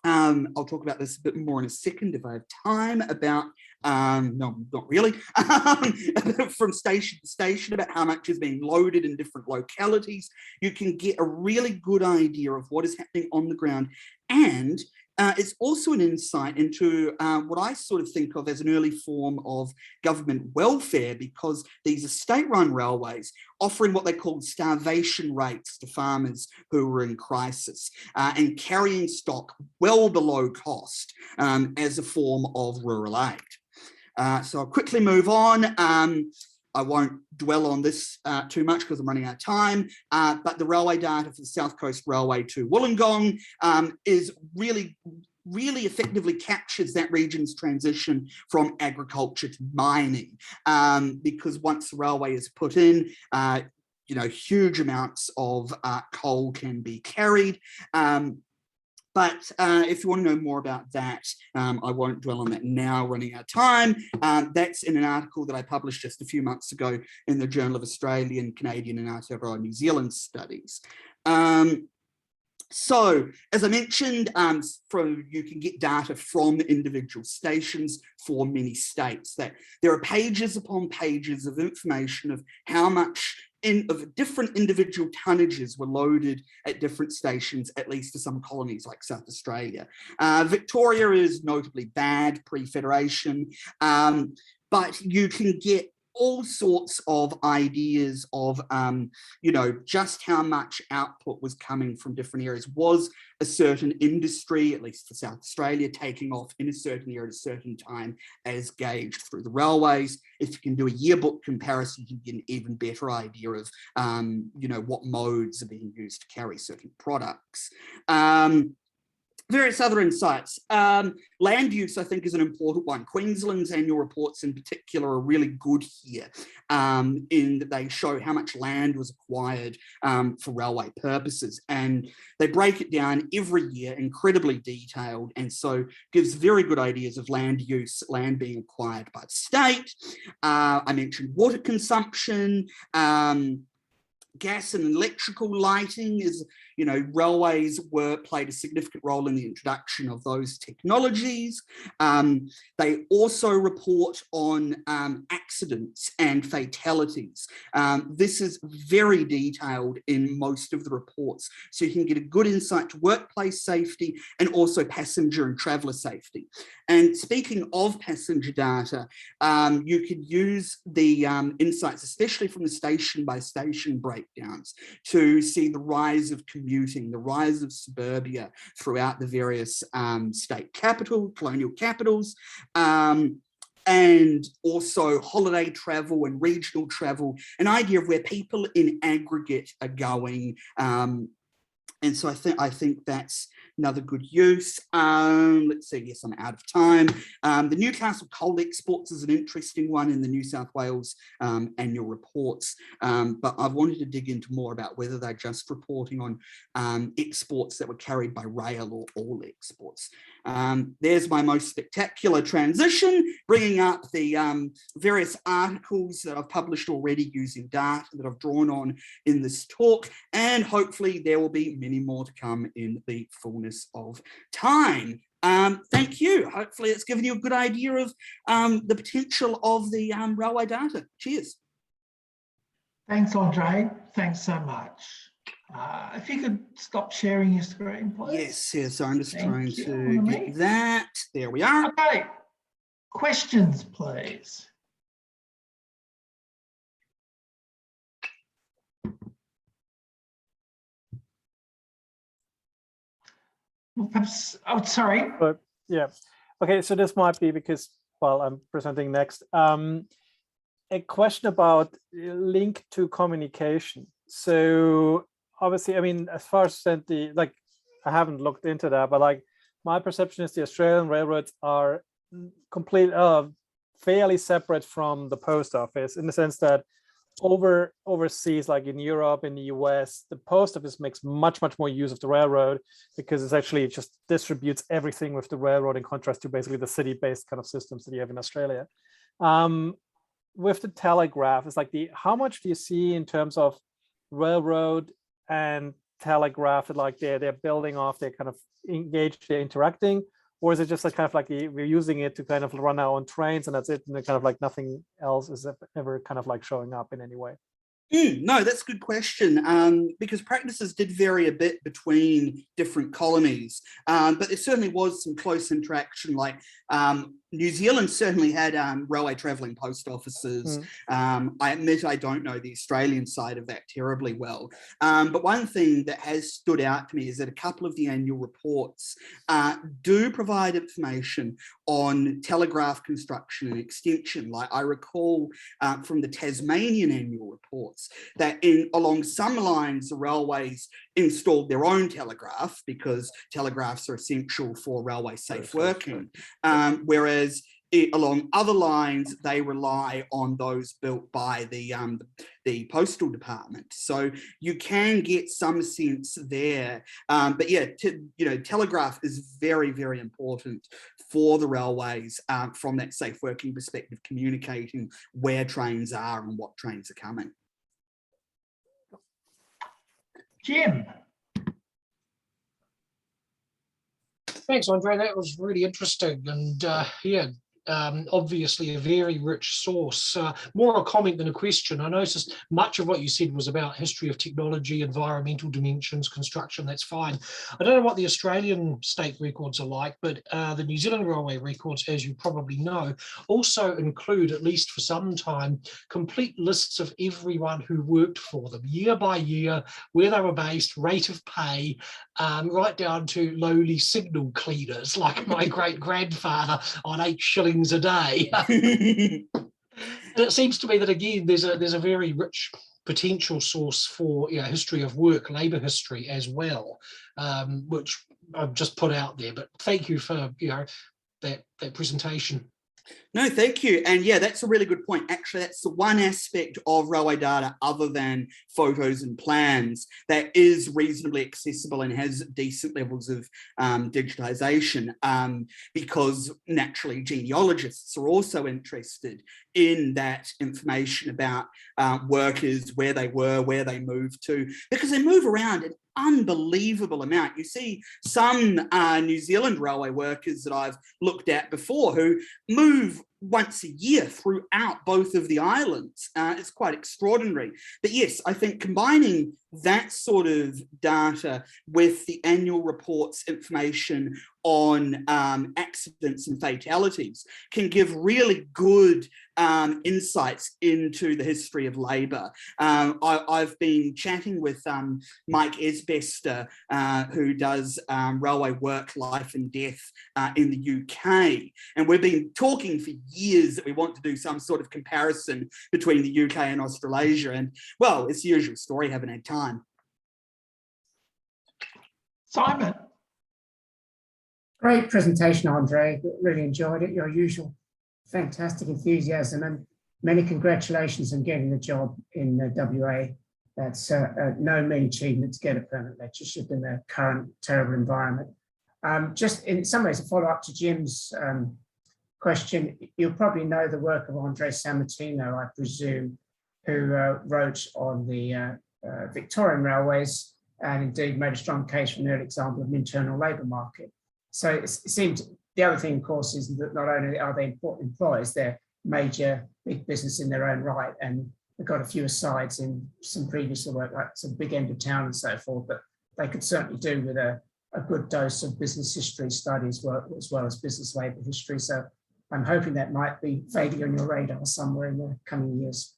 I'll talk about this a bit more in a second if I have time, about, no, not really, from station to station, about how much is being loaded in different localities. You can get a really good idea of what is happening on the ground. And it's also an insight into what I sort of think of as an early form of government welfare, because these are state-run railways offering what they called starvation rates to farmers who were in crisis and carrying stock well below cost as a form of rural aid. So I'll quickly move on. I won't dwell on this too much because I'm running out of time, but the railway data for the South Coast Railway to Wollongong is really effectively captures that region's transition from agriculture to mining, because once the railway is put in, huge amounts of coal can be carried. But if you want to know more about that, I won't dwell on that now, running out of time. That's in an article that I published just a few months ago in the Journal of Australian, Canadian and Aotearoa New Zealand Studies. So, as I mentioned, you can get data from individual stations for many states. That there are pages upon pages of information of how much of different individual tonnages were loaded at different stations, at least for some colonies like South Australia. Victoria is notably bad pre-Federation, but you can get all sorts of ideas of, just how much output was coming from different areas. Was a certain industry, at least for South Australia, taking off in a certain area at a certain time as gauged through the railways? If you can do a yearbook comparison, you can get an even better idea of, what modes are being used to carry certain products. various other insights. Land use, I think, is an important one. Queensland's annual reports in particular are really good here in that they show how much land was acquired for railway purposes. And they break it down every year, incredibly detailed, and so gives very good ideas of land use, land being acquired by the state. I mentioned water consumption, gas and electrical lighting is, you know, railways played a significant role in the introduction of those technologies. They also report on accidents and fatalities. This is very detailed in most of the reports, so you can get a good insight to workplace safety and also passenger and traveller safety. And speaking of passenger data, you could use the insights, especially from the station by station breakdowns, to see the rise of commuting, the rise of suburbia throughout the various state colonial capitals, and also holiday travel and regional travel, an idea of where people in aggregate are going. And so I think that's another good use. Let's see, yes, I'm out of time. The Newcastle coal exports is an interesting one in the New South Wales annual reports, but I've wanted to dig into more about whether they're just reporting on exports that were carried by rail or all exports. There's my most spectacular transition, bringing up the various articles that I've published already using data that I've drawn on in this talk, and hopefully there will be many more to come in the fullness of time. Thank you. Hopefully it's given you a good idea of the potential of the railway data. Cheers. Thanks, Andre. Thanks so much. If you could stop sharing your screen, please. Yes, so I'm just Thank trying you. to get that. There we are. Okay, questions, please. Well, perhaps, oh, sorry. But yeah, okay, so this might be because, well, I'm presenting next. A question about link to communication. So obviously, I mean, as far as I haven't looked into that, but like my perception is the Australian railroads are fairly separate from the post office, in the sense that overseas, like in Europe, in the US, the post office makes much more use of the railroad, because it's actually just distributes everything with the railroad, in contrast to basically the city-based kind of systems that you have in Australia. With the telegraph, it's like how much do you see in terms of railroad and telegraph, like they're building off, they're kind of engaged, they're interacting, or is it just kind of like we're using it to kind of run our own trains and that's it, and kind of like nothing else is ever kind of like showing up in any way? No, that's a good question, because practices did vary a bit between different colonies, but there certainly was some close interaction. Like New Zealand certainly had railway travelling post offices. I admit I don't know the Australian side of that terribly well, but one thing that has stood out to me is that a couple of the annual reports do provide information on telegraph construction and extension. Like I recall from the Tasmanian annual reports that along some lines the railways installed their own telegraph, because telegraphs are essential for railway safe working, whereas along other lines they rely on those built by the postal department. So you can get some sense there, but yeah, telegraph is very important for the railways from that safe working perspective, communicating where trains are and what trains are coming. Jim. Thanks, Andre. That was really interesting, and obviously a very rich source. More a comment than a question. I noticed much of what you said was about history of technology, environmental dimensions, construction. That's fine. I don't know what the Australian state records are like, but the New Zealand railway records, as you probably know, also include, at least for some time, complete lists of everyone who worked for them, year by year, where they were based, rate of pay, right down to lowly signal cleaners like my great-grandfather on 8 shillings a day. And it seems to me that, again, there's a very rich potential source for history of work, labour history as well, which I've just put out there. But thank you for that presentation. No, thank you. And yeah, that's a really good point. Actually, that's the one aspect of railway data other than photos and plans that is reasonably accessible and has decent levels of digitization, because naturally genealogists are also interested in that information about workers, where they were, where they moved to, because they move around an unbelievable amount. You see some New Zealand railway workers that I've looked at before who move once a year throughout both of the islands. It's quite extraordinary. But yes, I think combining that sort of data with the annual reports information on accidents and fatalities can give really good insights into the history of labour. I've been chatting with Mike Esbester, who does railway work, life and death in the UK. And we've been talking for years that we want to do some sort of comparison between the UK and Australasia. And well, it's the usual story, haven't had time. Simon. Great presentation, Andre. Really enjoyed it. Your usual fantastic enthusiasm, and many congratulations on getting the job in WA. That's no mean achievement to get a permanent lectureship in the current terrible environment. Just in some ways, a follow-up to Jim's question, you'll probably know the work of Andre Sammartino, I presume, who wrote on the Victorian railways and indeed made a strong case for an early example of an internal labour market. So it seems the other thing, of course, is that not only are they important employers, they're major big business in their own right, and they've got a few asides in some previous work, like some big end of town and so forth, but they could certainly do with a good dose of business history studies as well as business labour history. So I'm hoping that might be fading on your radar somewhere in the coming years.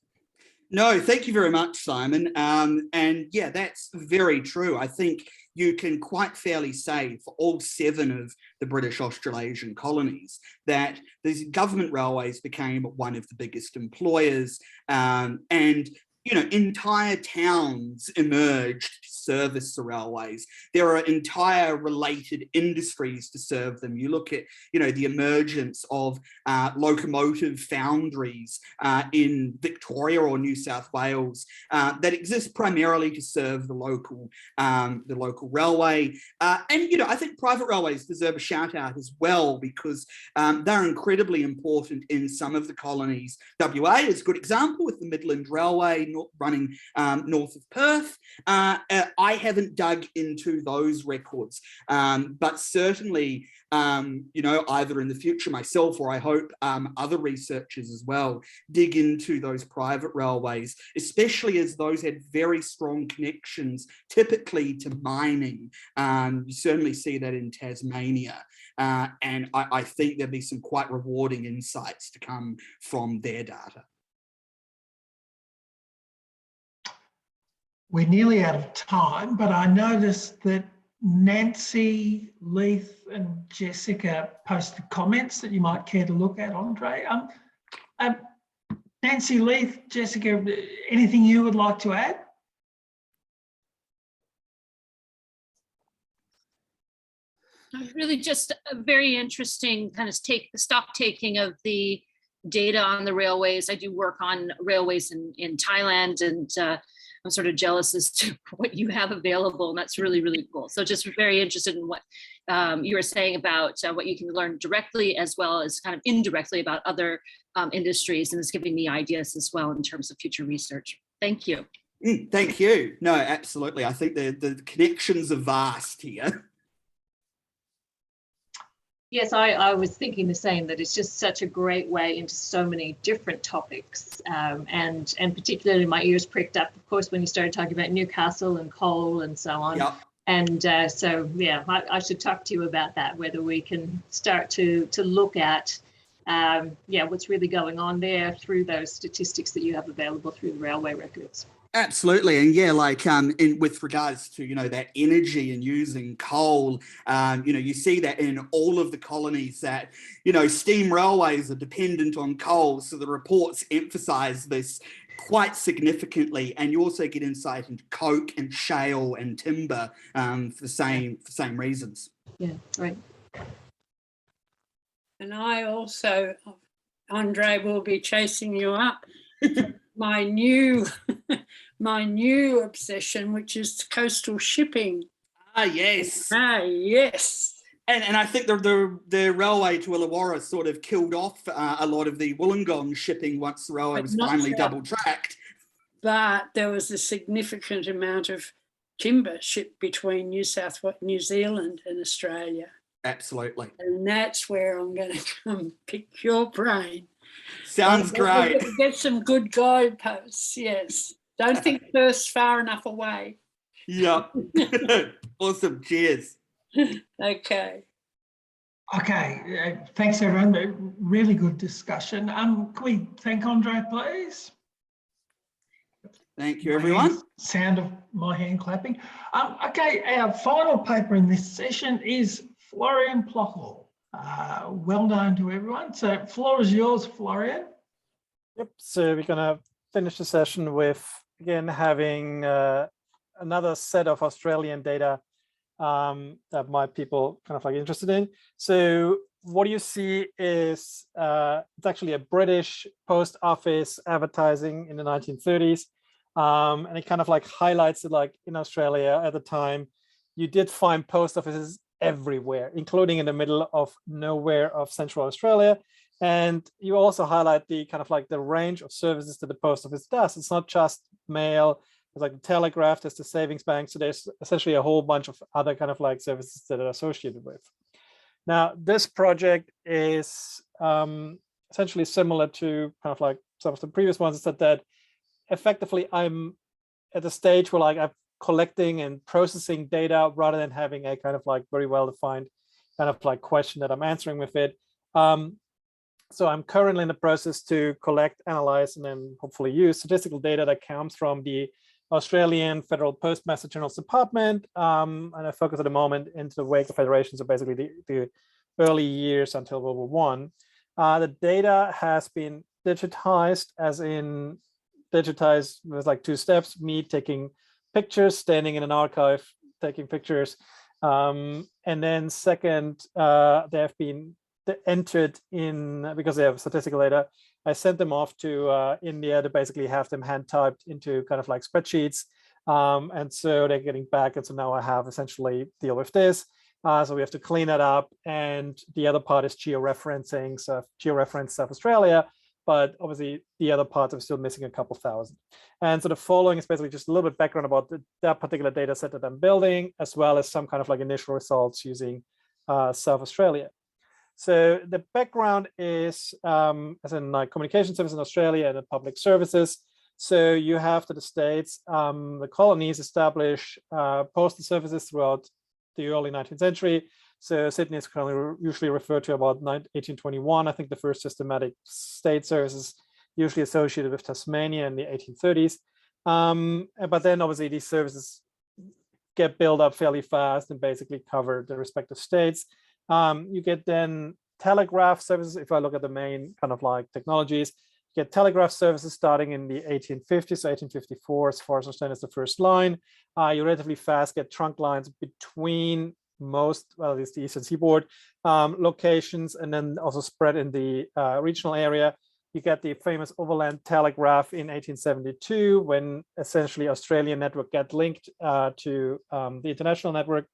No, thank you very much, Simon. And yeah, that's very true. I think you can quite fairly say for all 7 of the British Australasian colonies that these government railways became one of the biggest employers, and entire towns emerged to service the railways. There are entire related industries to serve them. You look at, the emergence of locomotive foundries in Victoria or New South Wales that exist primarily to serve the local railway. And I think private railways deserve a shout out as well, because they're incredibly important in some of the colonies. WA is a good example with the Midland Railway running north of Perth. I haven't dug into those records, but certainly, either in the future myself or I hope other researchers as well dig into those private railways, especially as those had very strong connections, typically to mining. You certainly see that in Tasmania. And I think there'll be some quite rewarding insights to come from their data. We're nearly out of time, but I noticed that Nancy, Leith and Jessica posted comments that you might care to look at, Andre. Nancy, Leith, Jessica, anything you would like to add? Really just a very interesting kind of stock taking of the data on the railways. I do work on railways in Thailand, and I'm sort of jealous as to what you have available, and that's really, really cool. So just very interested in what you were saying about what you can learn directly as well as kind of indirectly about other industries, and it's giving me ideas as well in terms of future research. Thank you. Thank you. No, absolutely. I think the connections are vast here. Yes, I was thinking the same, that it's just such a great way into so many different topics, and particularly my ears pricked up, of course, when you started talking about Newcastle and coal and so on. Yep. And so, yeah, I should talk to you about that, whether we can start to look at, what's really going on there through those statistics that you have available through the railway records. Absolutely. And yeah, like with regards to, that energy and using coal, you see that in all of the colonies that, steam railways are dependent on coal. So the reports emphasize this quite significantly, and you also get insight into coke and shale and timber for the same reasons. Yeah, right. And I also, Andre, will be chasing you up. my new obsession, which is coastal shipping. Ah, yes. Ah, yes. And I think the railway to Illawarra sort of killed off a lot of the Wollongong shipping once the railway was finally double-tracked. But there was a significant amount of timber shipped between New Zealand and Australia. Absolutely. And that's where I'm going to come pick your brain. Sounds great. Get some good guideposts, yes. Don't think Perth's far enough away. Yeah. Awesome. Cheers. Okay. Okay, thanks everyone. Really good discussion. Can we thank Andre, please? Thank you, everyone. Sound of my hand clapping. Okay, our final paper in this session is Florian Plockel. Well known to everyone. So floor is yours, Florian. Yep. So we're going to finish the session with, again, having another set of Australian data that might people kind of like interested in. So what you see is it's actually a British post office advertising in the 1930s. And it kind of like highlights it, like in Australia at the time, you did find post offices everywhere, including in the middle of nowhere of Central Australia. And you also highlight the kind of like the range of services that the post office does. It's not just mail, there's like the telegraph, there's the savings bank. So there's essentially a whole bunch of other kind of like services that are associated with. Now, this project is essentially similar to kind of like some of the previous ones, that effectively I'm at the stage where like I'm collecting and processing data rather than having a kind of like very well-defined kind of like question that I'm answering with it. So I'm currently in the process to collect, analyze, and then hopefully use statistical data that comes from the Australian Federal Postmaster General's Department. And I focus at the moment into the wake of Federation, so basically the early years until World War I. The data has been digitized, as in digitized with like two steps: me taking pictures, standing in an archive, taking pictures. And then second, they have been entered in, because they have statistical data, I sent them off to India to basically have them hand typed into kind of like spreadsheets. And so they're getting back. And so now I have essentially deal with this. So we have to clean that up. And the other part is georeferencing, so georeference South Australia. But obviously the other parts are still missing a couple thousand. And so the following is basically just a little bit background about that particular data set that I'm building, as well as some kind of like initial results using South Australia. So the background is, as in like communication services in Australia and the public services. So you have to the States, the colonies establish postal services throughout the early 19th century. So Sydney is currently usually referred to about 1821. I think the first systematic state services usually associated with Tasmania in the 1830s. But then obviously these services get built up fairly fast and basically cover the respective states. You get then telegraph services. If I look at the main kind of like technologies, you get telegraph services starting in the 1850s, so 1854, as far as I understand, is the first line. You relatively fast get trunk lines between most, well, at least the Eastern Seaboard locations, and then also spread in the regional area. You get the famous overland telegraph in 1872, when essentially Australian network get linked to the international network.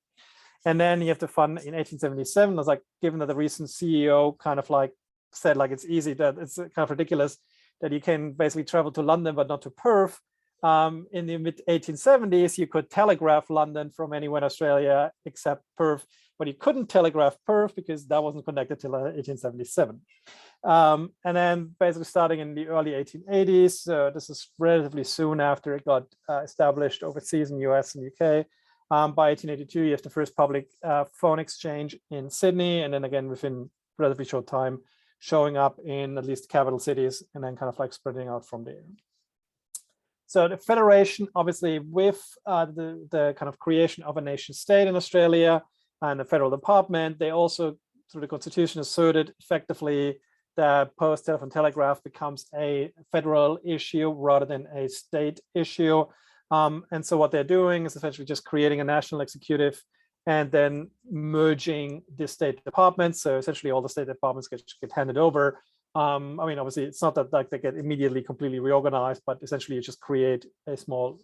And then you have to fund in 1877. I was like, given that the recent CEO kind of like said, like, it's easy, that it's kind of ridiculous that you can basically travel to London, but not to Perth. In the mid 1870s, you could telegraph London from anywhere in Australia except Perth, but you couldn't telegraph Perth because that wasn't connected till 1877. And then basically starting in the early 1880s, this is relatively soon after it got established overseas in US and UK. By 1882, you have the first public phone exchange in Sydney, and then again within relatively short time, showing up in at least capital cities, and then kind of like spreading out from there. So the Federation, obviously, with the kind of creation of a nation state in Australia and the federal department, they also, through the Constitution, asserted effectively that Post Telephone Telegraph becomes a federal issue rather than a state issue. And so what they're doing is essentially just creating a national executive and then merging the state departments. So essentially all the state departments get handed over. I mean, obviously it's not that like they get immediately completely reorganized, but essentially you just create a small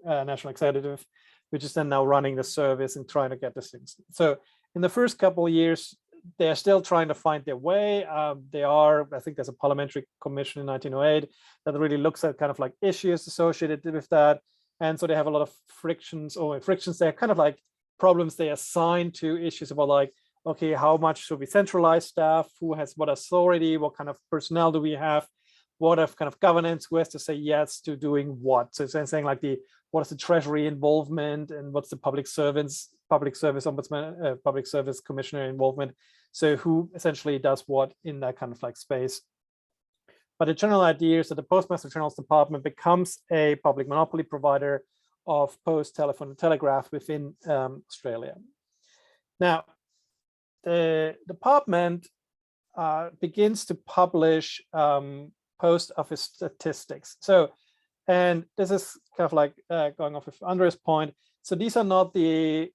national executive, which is then now running the service and trying to get these things. So in the first couple of years, they're still trying to find their way. I think there's a parliamentary commission in 1908 that really looks at kind of like issues associated with that. And so they have a lot of frictions. They're kind of like problems they assign to issues about like, okay, how much should we centralize staff? Who has what authority? What kind of personnel do we have? What of kind of governance? Who has to say yes to doing what? So it's saying like what is the Treasury involvement and what's the public service ombudsman, public service commissioner involvement? So who essentially does what in that kind of like space? But the general idea is that the Postmaster General's Department becomes a public monopoly provider of post, telephone, and telegraph within Australia. Now, the department begins to publish post office statistics. So, and this is kind of like going off with Andre's point. So these are not the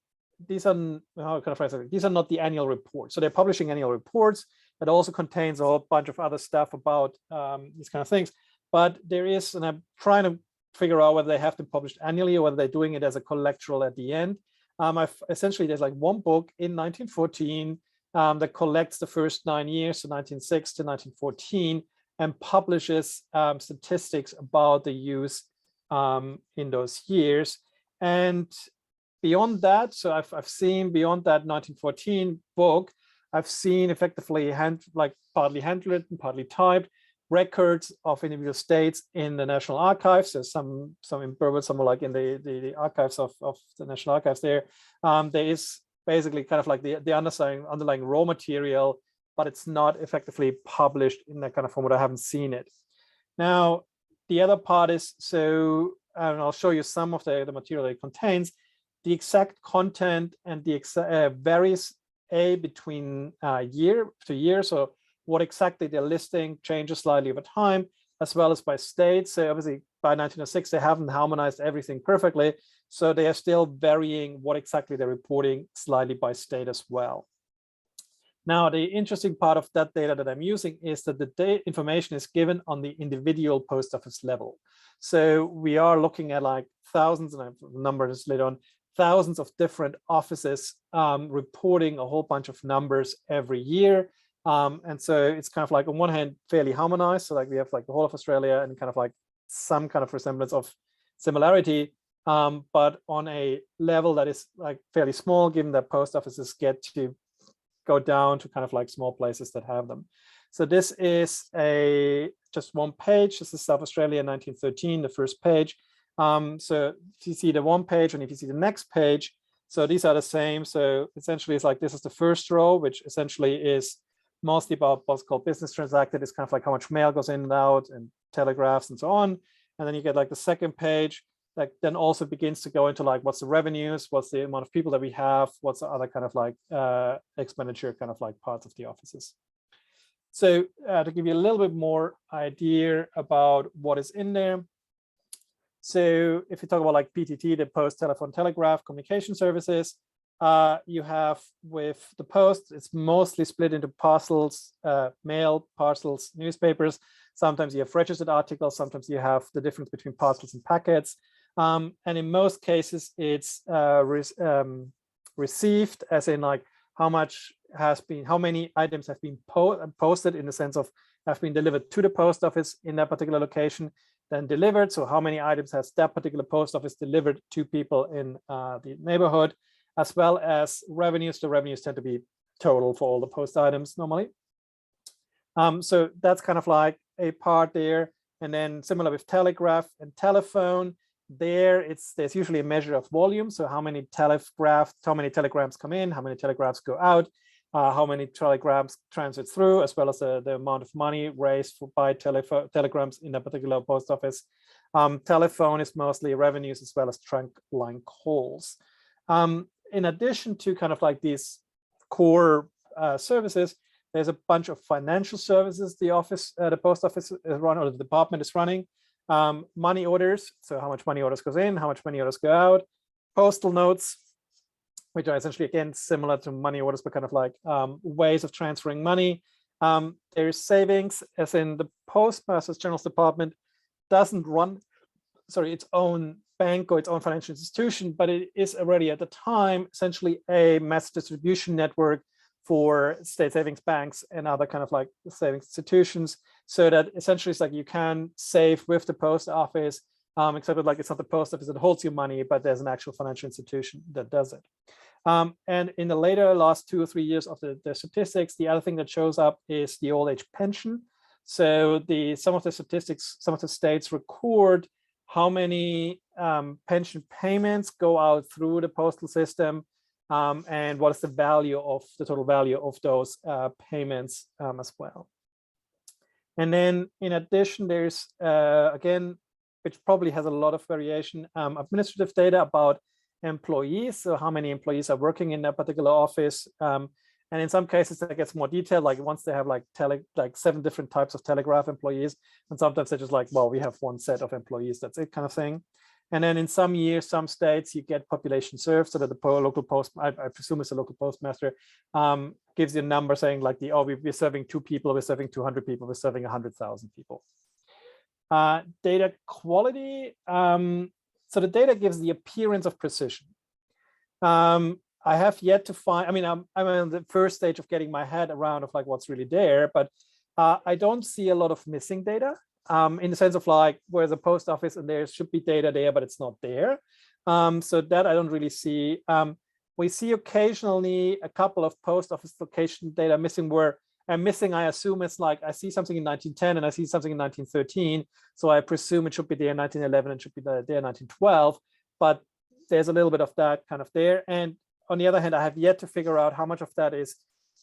annual reports. So they're publishing annual reports that also contains a whole bunch of other stuff about these kind of things. But there is, and I'm trying to figure out whether they have to publish annually or whether they're doing it as a collectural at the end. Essentially, there's like one book in 1914 that collects the first 9 years, so 1906 to 1914, and publishes statistics about the use in those years. And beyond that, so I've seen beyond that 1914 book, I've seen effectively partly handwritten, partly typed records of individual states in the National Archives. There's some in Burwood, some are like in the archives of the National Archives there. There is basically kind of like the underlying raw material, but it's not effectively published in that kind of format. I haven't seen it. Now, the other part is, so, and I'll show you some of the material it contains. The exact content and the varies between year to year. So what exactly they're listing changes slightly over time, as well as by state. So obviously by 1906, they haven't harmonized everything perfectly. So they are still varying what exactly they're reporting slightly by state as well. Now, the interesting part of that data that I'm using is that the information is given on the individual post office level. So we are looking at like thousands, and I have numbers later on, thousands of different offices reporting a whole bunch of numbers every year. And so it's kind of like on one hand, fairly harmonized. So like we have like the whole of Australia and kind of like some kind of resemblance of similarity, but on a level that is like fairly small, given that post offices get to go down to kind of like small places that have them. So this is just one page. This is South Australia 1913, the first page. So if you see the one page and if you see the next page, so these are the same. So essentially it's like this is the first row, which essentially is mostly about what's called business transacted. It's kind of like how much mail goes in and out and telegraphs and so on. And then you get like the second page that then also begins to go into like what's the revenues, what's the amount of people that we have, what's the other kind of like expenditure kind of like parts of the offices. So to give you a little bit more idea about what is in there. So if you talk about like PTT, the Post Telephone Telegraph Communication Services, you have with the Post, it's mostly split into parcels, mail, parcels, newspapers. Sometimes you have registered articles, sometimes you have the difference between parcels and packets. And in most cases, it's received, as in like how many items have been posted in the sense of have been delivered to the post office in that particular location, then delivered. So how many items has that particular post office delivered to people in the neighborhood, as well as revenues. The revenues tend to be total for all the post items normally. So that's kind of like a part there. And then similar with telegraph and telephone, there's usually a measure of volume. So how many telegrams come in, how many telegraphs go out, how many telegrams transit through, as well as the amount of money raised by telegrams in a particular post office. Telephone is mostly revenues as well as trunk line calls. In addition to kind of like these core services, There's a bunch of financial services the post office is run, or the department is running. Money orders, so how much money orders goes in, how much money orders go out. Postal notes, which are essentially, again, similar to money orders, but kind of like ways of transferring money. There's savings, as in the Postmasters General's Department doesn't run, its own bank or its own financial institution, but it is already at the time essentially a mass distribution network for state savings banks and other kind of like savings institutions, so that essentially it's like you can save with the post office, except that like it's not the post office that holds your money, but there's an actual financial institution that does it. And in the last 2 or 3 years of the statistics, the other thing that shows up is the old age pension. So some of the statistics, some of the states record how many pension payments go out through the postal system, and what is the value of the total value of those payments as well. And then in addition, there's again, which probably has a lot of variation, administrative data about employees. So how many employees are working in that particular office. And in some cases that gets more detailed, like once they have like 7 different types of telegraph employees, and sometimes they're just like, well, we have one set of employees, that's it, kind of thing. And then in some years, some states, you get population served, so that the local post, I presume it's a local postmaster, gives you a number saying like we're serving 2 people, we're serving 200 people, we're serving 100,000 people. Data quality. So the data gives the appearance of precision. I have yet to find, I'm on the first stage of getting my head around of like what's really there, but I don't see a lot of missing data in the sense of like where's a post office and there should be data there, but it's not there. So that I don't really see. We see occasionally a couple of post office location data missing where I'm missing, I assume it's like I see something in 1910 and I see something in 1913. So I presume it should be there in 1911 and should be there in 1912, but there's a little bit of that kind of there. And on the other hand, I have yet to figure out how much of that is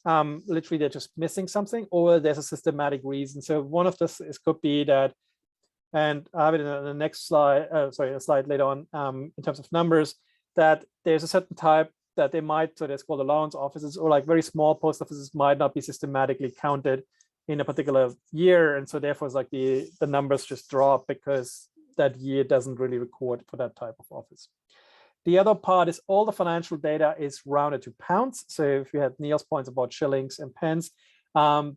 literally they're just missing something or there's a systematic reason. So one of this could be that, and I have it in the next slide, a slide later on in terms of numbers, that there's a certain type that they might, so that's called allowance offices, or like very small post offices might not be systematically counted in a particular year. And so therefore it's like the numbers just drop because that year doesn't really record for that type of office. The other part is all the financial data is rounded to pounds. So if you had Neil's points about shillings and pence,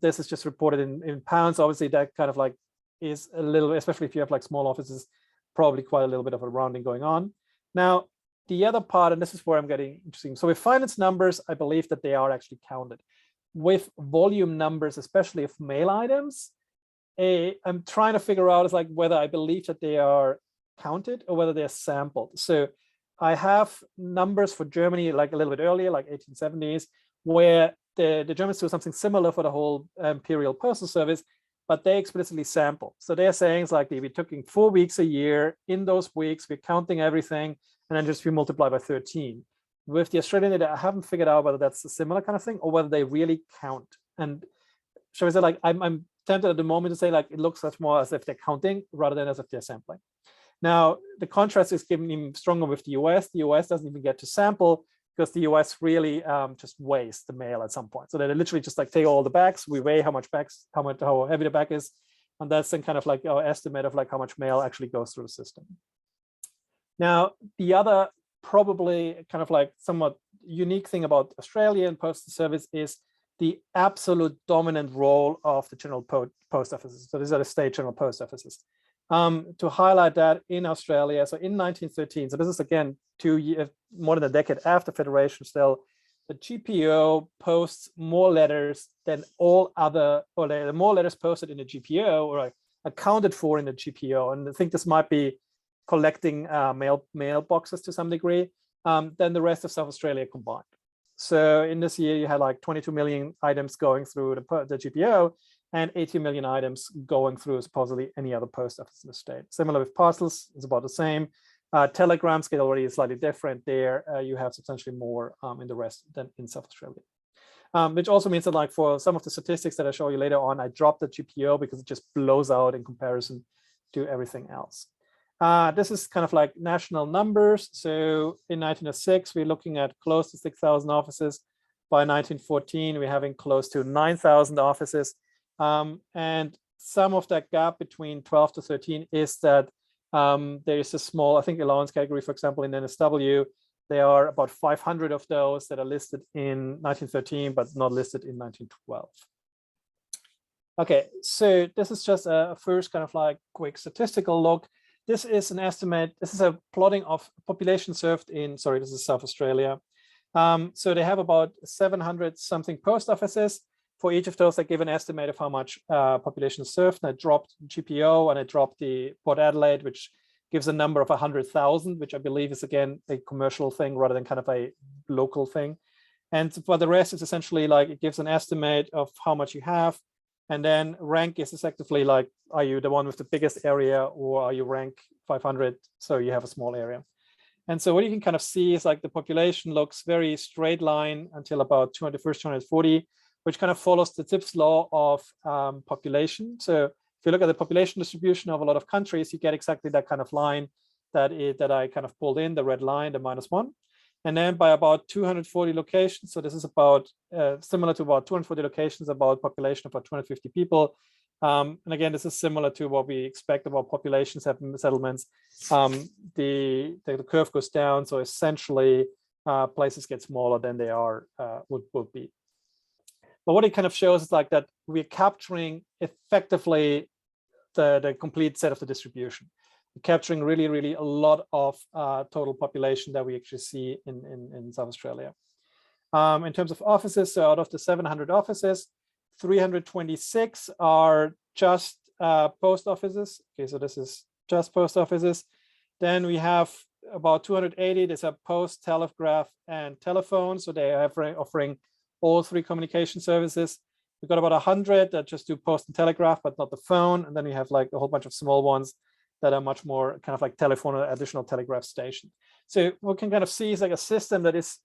this is just reported in pounds. Obviously that kind of like is a little, especially if you have like small offices, probably quite a little bit of a rounding going on. Now, the other part, and this is where I'm getting interesting. So with finance numbers, I believe that they are actually counted. With volume numbers, especially of mail items, I'm trying to figure out is like whether I believe that they are counted or whether they're sampled. So I have numbers for Germany, like a little bit earlier, like 1870s, where the Germans do something similar for the whole imperial postal service, but they explicitly sample. So they're saying it's like we're taking 4 weeks a year. In those weeks, we're counting everything, and then just we multiply by 13. With the Australian data, I haven't figured out whether that's a similar kind of thing or whether they really count. And so is it like I'm tempted at the moment to say like it looks much more as if they're counting rather than as if they're sampling. Now, the contrast is even stronger with the US. The US doesn't even get to sample because the US really just weighs the mail at some point. So they literally just like take all the bags, we weigh how heavy the bag is, and that's then kind of like our estimate of like how much mail actually goes through the system. Now, the other probably kind of like somewhat unique thing about Australian postal service is the absolute dominant role of the general post offices. So these are the state general post offices. To highlight that in Australia, so in 1913, so this is again 2 years, more than a decade after Federation still, the GPO posts more letters than all other, or the more letters posted in the GPO or accounted for in the GPO. And I think this might be collecting mailboxes to some degree, than the rest of South Australia combined. So in this year, you had like 22 million items going through the GPO and 80 million items going through supposedly any other post office in the state. Similar with parcels, it's about the same. Telegrams get already slightly different there. You have substantially more in the rest than in South Australia. Which also means that like for some of the statistics that I show you later on, I dropped the GPO because it just blows out in comparison to everything else. This is kind of like national numbers. So in 1906, we're looking at close to 6,000 offices. by 1914, we're having close to 9,000 offices. And some of that gap between 12 to 13 is that there is a small, I think, allowance category, for example, in NSW. There are about 500 of those that are listed in 1913, but not listed in 1912. Okay, so this is just a first kind of like quick statistical look. This is an estimate. This is a plotting of population served in, sorry, this is South Australia. So they have about 700 something post offices. For each of those, they give an estimate of how much population is served. And I dropped GPO and I dropped the Port Adelaide, which gives a number of 100,000, which I believe is, again, a commercial thing rather than kind of a local thing. And for the rest, it's essentially like it gives an estimate of how much you have. And then rank is effectively like, are you the one with the biggest area, or are you rank 500? So you have a small area. And so what you can kind of see is like the population looks very straight line until about 240, which kind of follows the Zipf's law of population. So if you look at the population distribution of a lot of countries, you get exactly that kind of line that I kind of pulled in, the red line, the -1. And then by about 240 locations, so this is about similar to about 240 locations, about population of about 250 people. And again, this is similar to what we expect about population settlements. The curve goes down, so essentially places get smaller than they are would be. But what it kind of shows is like that we're capturing effectively the complete set of the distribution. We're capturing really, really a lot of total population that we actually see in South Australia. In terms of offices, so out of the 700 offices, 326 are just post offices. Okay, so this is just post offices. Then we have about 280. There's a post, telegraph, and telephone. So they are offering all three communication services. We've got about 100 that just do post and telegraph, but not the phone. And then we have like a whole bunch of small ones that are much more kind of like telephone or additional telegraph station. So what we can kind of see is like a system that is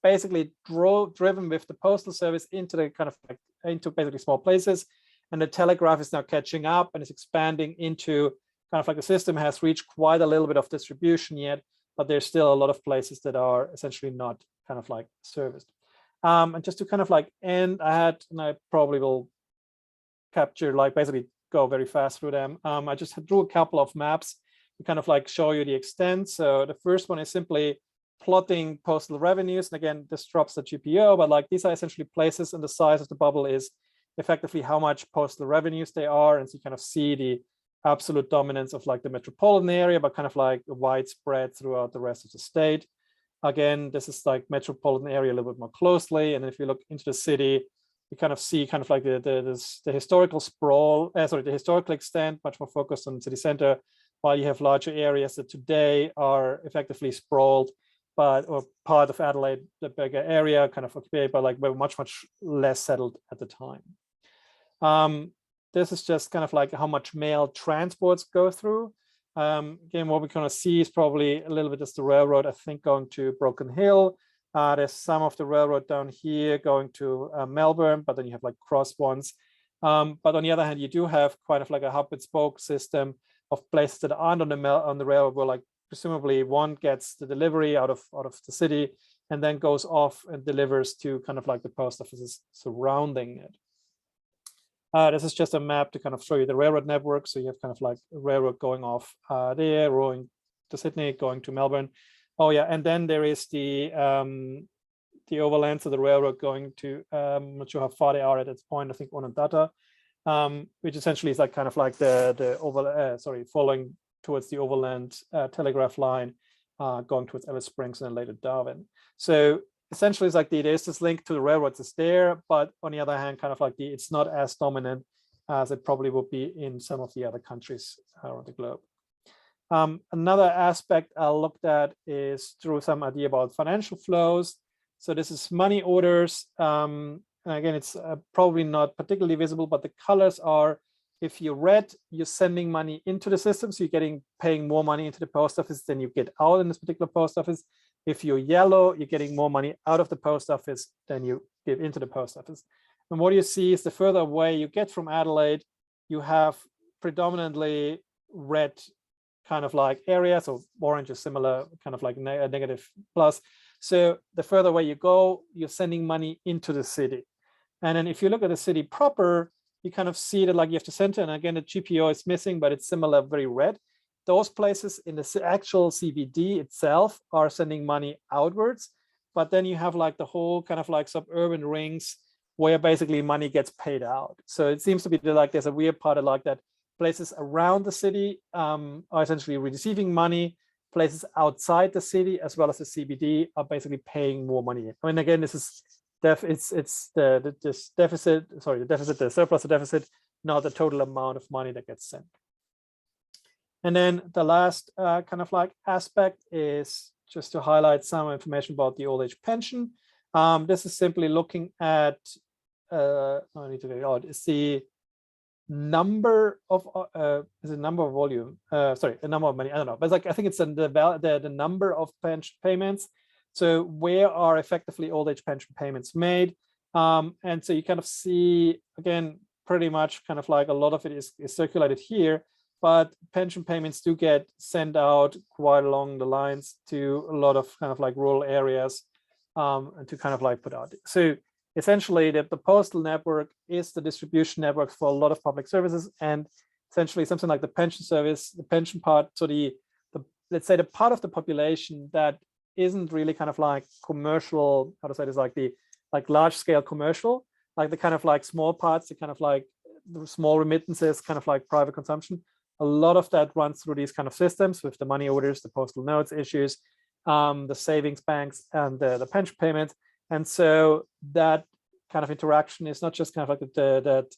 basically driven with the postal service into the kind of like into basically small places. And the telegraph is now catching up and is expanding into kind of like the system has reached quite a little bit of distribution yet, but there's still a lot of places that are essentially not kind of like serviced. And just to kind of like end, and I probably will capture, like basically go very fast through them. I just drew a couple of maps to kind of like show you the extent. So the first one is simply plotting postal revenues. And again, this drops the GPO, but like these are essentially places, and the size of the bubble is effectively how much postal revenues they are. And so you kind of see the absolute dominance of like the metropolitan area, but kind of like widespread throughout the rest of the state. Again, this is like metropolitan area a little bit more closely. And if you look into the city, you kind of see kind of like the historical sprawl, the historical extent, much more focused on city center, while you have larger areas that today are effectively sprawled, or part of Adelaide, the bigger area kind of occupied by like much less settled at the time. This is just kind of like how much mail transports go through. Again, what we're going to see is probably a little bit as the railroad, I think, going to Broken Hill. There's some of the railroad down here going to Melbourne, but then you have like cross ones. But on the other hand, you do have quite of like a hub and spoke system of places that aren't on the railroad, where like presumably one gets the delivery out of the city and then goes off and delivers to kind of like the post offices surrounding it. This is just a map to kind of show you the railroad network. So you have kind of like a railroad going off there, going to Sydney, going to Melbourne. Oh yeah, and then there is the overland, so the railroad going to, I'm not sure how far they are at this point, I think Onondatta, which essentially is like kind of like following towards the overland telegraph line, going towards Alice Springs and then later Darwin. So essentially it's like there's this link to the railroads is there, but on the other hand, kind of like it's not as dominant as it probably would be in some of the other countries around the globe. Another aspect I looked at is through some idea about financial flows. So this is money orders. And again, it's probably not particularly visible, but the colors are, if you're red, you're sending money into the system. So you're paying more money into the post office than you get out in this particular post office. If you're yellow, you're getting more money out of the post office than you give into the post office. And what you see is the further away you get from Adelaide, you have predominantly red kind of like areas, or orange is similar, kind of like a negative plus. So the further away you go, you're sending money into the city. And then if you look at the city proper, you kind of see that like you have to center, and again, the GPO is missing, but it's similar, very red. Those places in the actual CBD itself are sending money outwards, but then you have like the whole kind of like suburban rings where basically money gets paid out. So it seems to be like there's a weird part of like that places around the city are essentially receiving money, places outside the city as well as the CBD are basically paying more money. I mean, again, this is the surplus, the deficit, not the total amount of money that gets sent. And then the last kind of like aspect is just to highlight some information about the old age pension. This is simply looking at, I need to get out, is the number of volume, sorry, the number of money, I don't know, but it's like, I think it's the number of pension payments. So where are effectively old age pension payments made? And so you kind of see, again, pretty much kind of like a lot of it is circulated here, but pension payments do get sent out quite along the lines to a lot of kind of like rural areas and to kind of like put out. So essentially the postal network is the distribution network for a lot of public services, and essentially something like the pension service, the pension part, so the let's say the part of the population that isn't really kind of like commercial, how to say this, like the large scale commercial, like the kind of like small parts, the kind of like the small remittances, kind of like private consumption. A lot of that runs through these kind of systems with the money orders, the postal notes issues, the savings banks, and the pension payments. And so that kind of interaction is not just kind of like that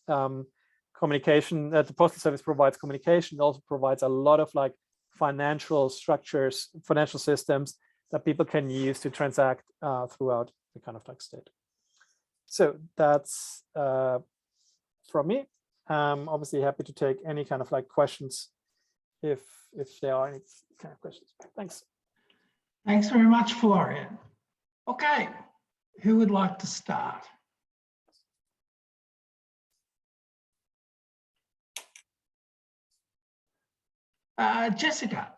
communication that the postal service provides communication, it also provides a lot of like financial structures, financial systems that people can use to transact throughout the kind of like state. So that's from me. Obviously happy to take any kind of like questions if there are any kind of questions. Thanks. Thanks very much, Florian. Okay, who would like to start? Jessica.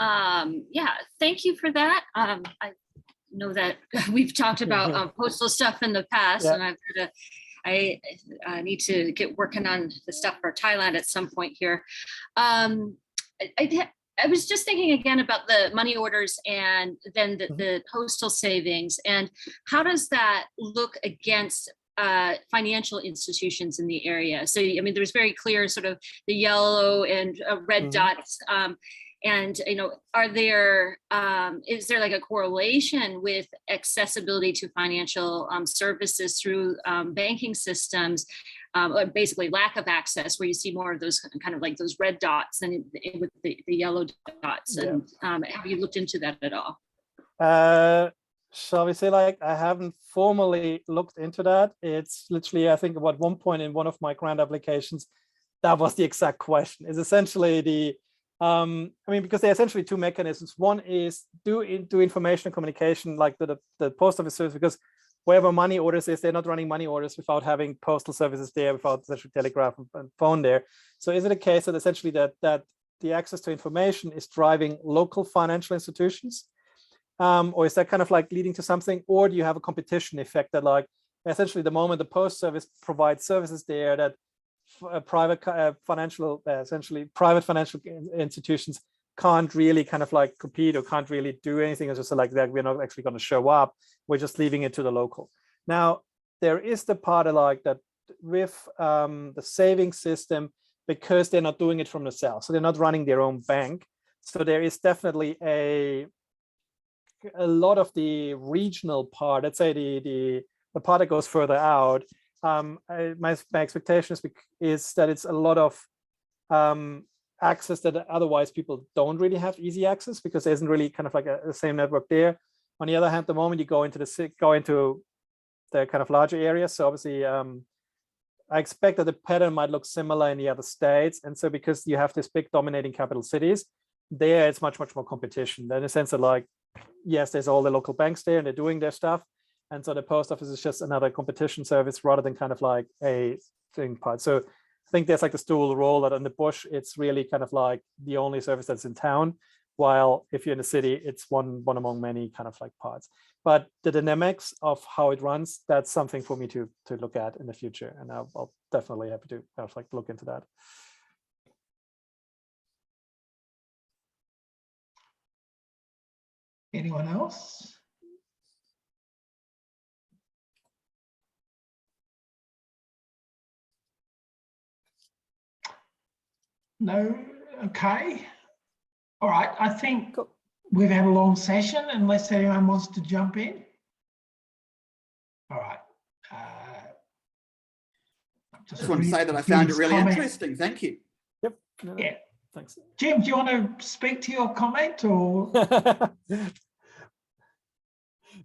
Yeah, thank you for that. I know that we've talked about postal stuff in the past, and I've heard I need to get working on the stuff for Thailand at some point here. I was just thinking again about the money orders and then the postal savings, and how does that look against financial institutions in the area? So, I mean, there's very clear sort of the yellow and red dots. And, you know, is there like a correlation with accessibility to financial services through banking systems, or basically lack of access, where you see more of those kind of like those red dots than with the yellow dots? And have you looked into that at all? Shall we say, like, I haven't formally looked into that. It's literally, I think at one point in one of my grant applications, that was the exact question. Is essentially the I mean, because there are essentially two mechanisms. One is do information and communication like the post office service, because wherever money orders is, they're not running money orders without having postal services there, without essentially telegraph and phone there. So is it a case that essentially that the access to information is driving local financial institutions? Or is that kind of like leading to something? Or do you have a competition effect that like essentially the moment the post service provides services there that private financial institutions can't really kind of like compete or can't really do anything? It's just like that we're not actually going to show up, we're just leaving it to the local. Now there is the part of like that with the savings system, because they're not doing it from themselves, so they're not running their own bank, so there is definitely a lot of the regional part, let's say the part that goes further out. My expectation is that it's a lot of access that otherwise people don't really have easy access, because there isn't really kind of like the same network there. On the other hand, the moment you go into the kind of larger areas, so obviously I expect that the pattern might look similar in the other states. And so because you have this big dominating capital cities, there it's much more competition. In the sense that like, yes, there's all the local banks there and they're doing their stuff. And so the post office is just another competition service rather than kind of like a thing part. So I think there's like this dual role that in the bush, it's really kind of like the only service that's in town, while if you're in the city, it's one among many kind of like parts. But the dynamics of how it runs, that's something for me to look at in the future, and I'll definitely happy to kind of like look into that. Anyone else? No? Okay. All right. I think we've had a long session unless anyone wants to jump in. All right. Just want to say that I found it really interesting. Thank you. Yep. Yeah. Thanks. Jim, do you want to speak to your comment or?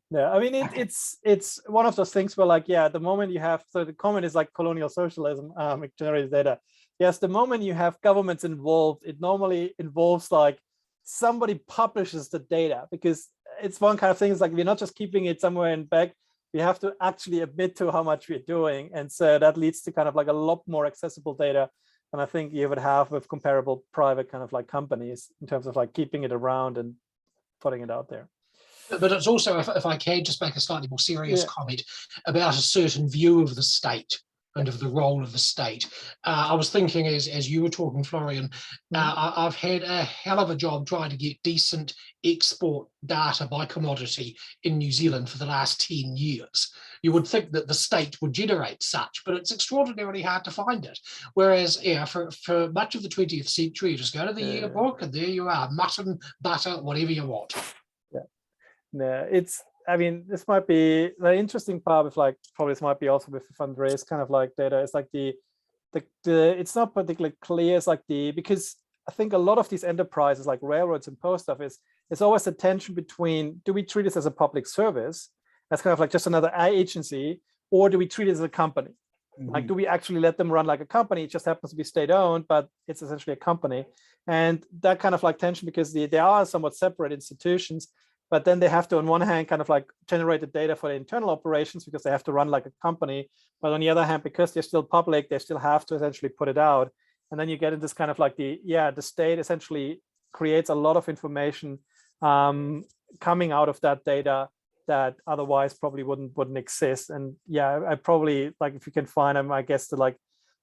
No, I mean, it's one of those things where, like, yeah, the moment you have, so the comment is like colonial socialism, generated data. Yes, the moment you have governments involved, it normally involves like somebody publishes the data, because it's one kind of thing. It's like we're not just keeping it somewhere in back. We have to actually admit to how much we're doing, and so that leads to kind of like a lot more accessible data. And I think you would have with comparable private kind of like companies in terms of like keeping it around and putting it out there. But it's also, if I can just make a slightly more serious comment about a certain view of the state and of the role of the state. I was thinking as you were talking, Florian, I've had a hell of a job trying to get decent export data by commodity in New Zealand for the last 10 years. You would think that the state would generate such, but it's extraordinarily hard to find it. Whereas, yeah, for much of the 20th century, you just go to the yearbook and there you are, mutton, butter, whatever you want. No, I mean, this might be the interesting part with like, probably this might be also with the fundraise kind of like data. It's like the it's not particularly clear. It's like because I think a lot of these enterprises like railroads and post office, it's always a tension between, do we treat this as a public service, as kind of like just another agency, or do we treat it as a company? Like, do we actually let them run like a company? It just happens to be state owned, but it's essentially a company. And that kind of like tension, because they are somewhat separate institutions, but then they have to, on one hand, kind of like generate the data for the internal operations because they have to run like a company. But on the other hand, because they're still public, they still have to essentially put it out. And then you get in this kind of like the state essentially creates a lot of information coming out of that data that otherwise probably wouldn't exist. And yeah, I probably, like, if you can find them, I guess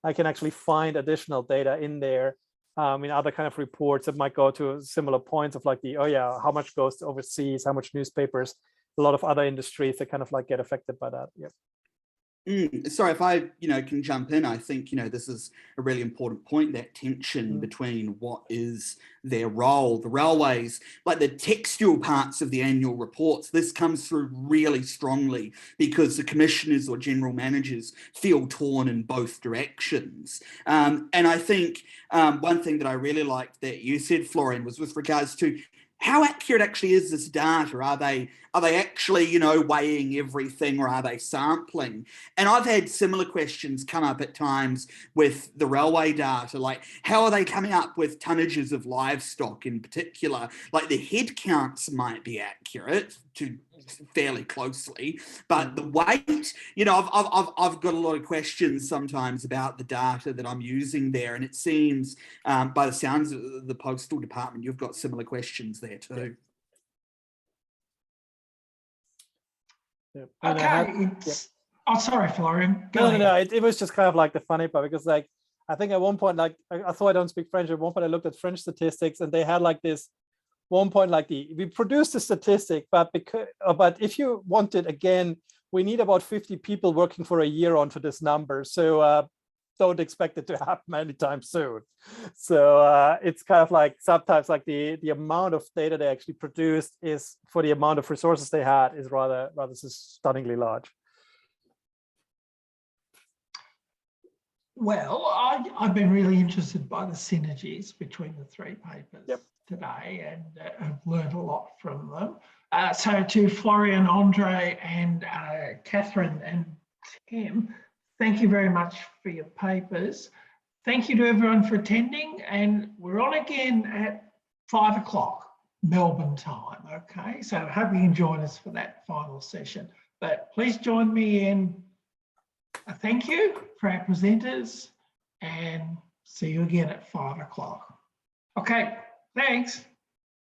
I can actually find additional data in there. In other kind of reports that might go to similar points of like how much goes to overseas, how much newspapers, a lot of other industries that kind of like get affected by that. Yep. Sorry, if I can jump in. I think this is a really important point, that tension between what is their role. The railways, like the textual parts of the annual reports, this comes through really strongly because the commissioners or general managers feel torn in both directions. And I think one thing that I really liked that you said, Florian, was with regards to how accurate actually is this data? Are they actually, weighing everything, or are they sampling? And I've had similar questions come up at times with the railway data, like how are they coming up with tonnages of livestock in particular? Like the head counts might be accurate to fairly closely, but the weight, I've got a lot of questions sometimes about the data that I'm using there, and it seems by the sounds of the postal department, you've got similar questions there too. Yep. Okay. Oh, sorry, Florian. No. It was just kind of like the funny part, because like I think at one point, like I thought I don't speak French. At one point, I looked at French statistics, and they had like this one point, like we produced the statistic, but if you want it again, we need about 50 people working for a year onto this number. So don't expect it to happen anytime soon. So it's kind of like sometimes like the amount of data they actually produced is, for the amount of resources they had, is rather stunningly large. Well, I've been really interested by the synergies between the three papers today, and I've learned a lot from them. So to Florian, Andre, and Catherine and Tim, thank you very much for your papers. Thank you to everyone for attending, and we're on again at 5 o'clock Melbourne time, okay? So I hope you can join us for that final session. But please join me in a thank you for our presenters, and see you again at 5 o'clock. Okay, thanks.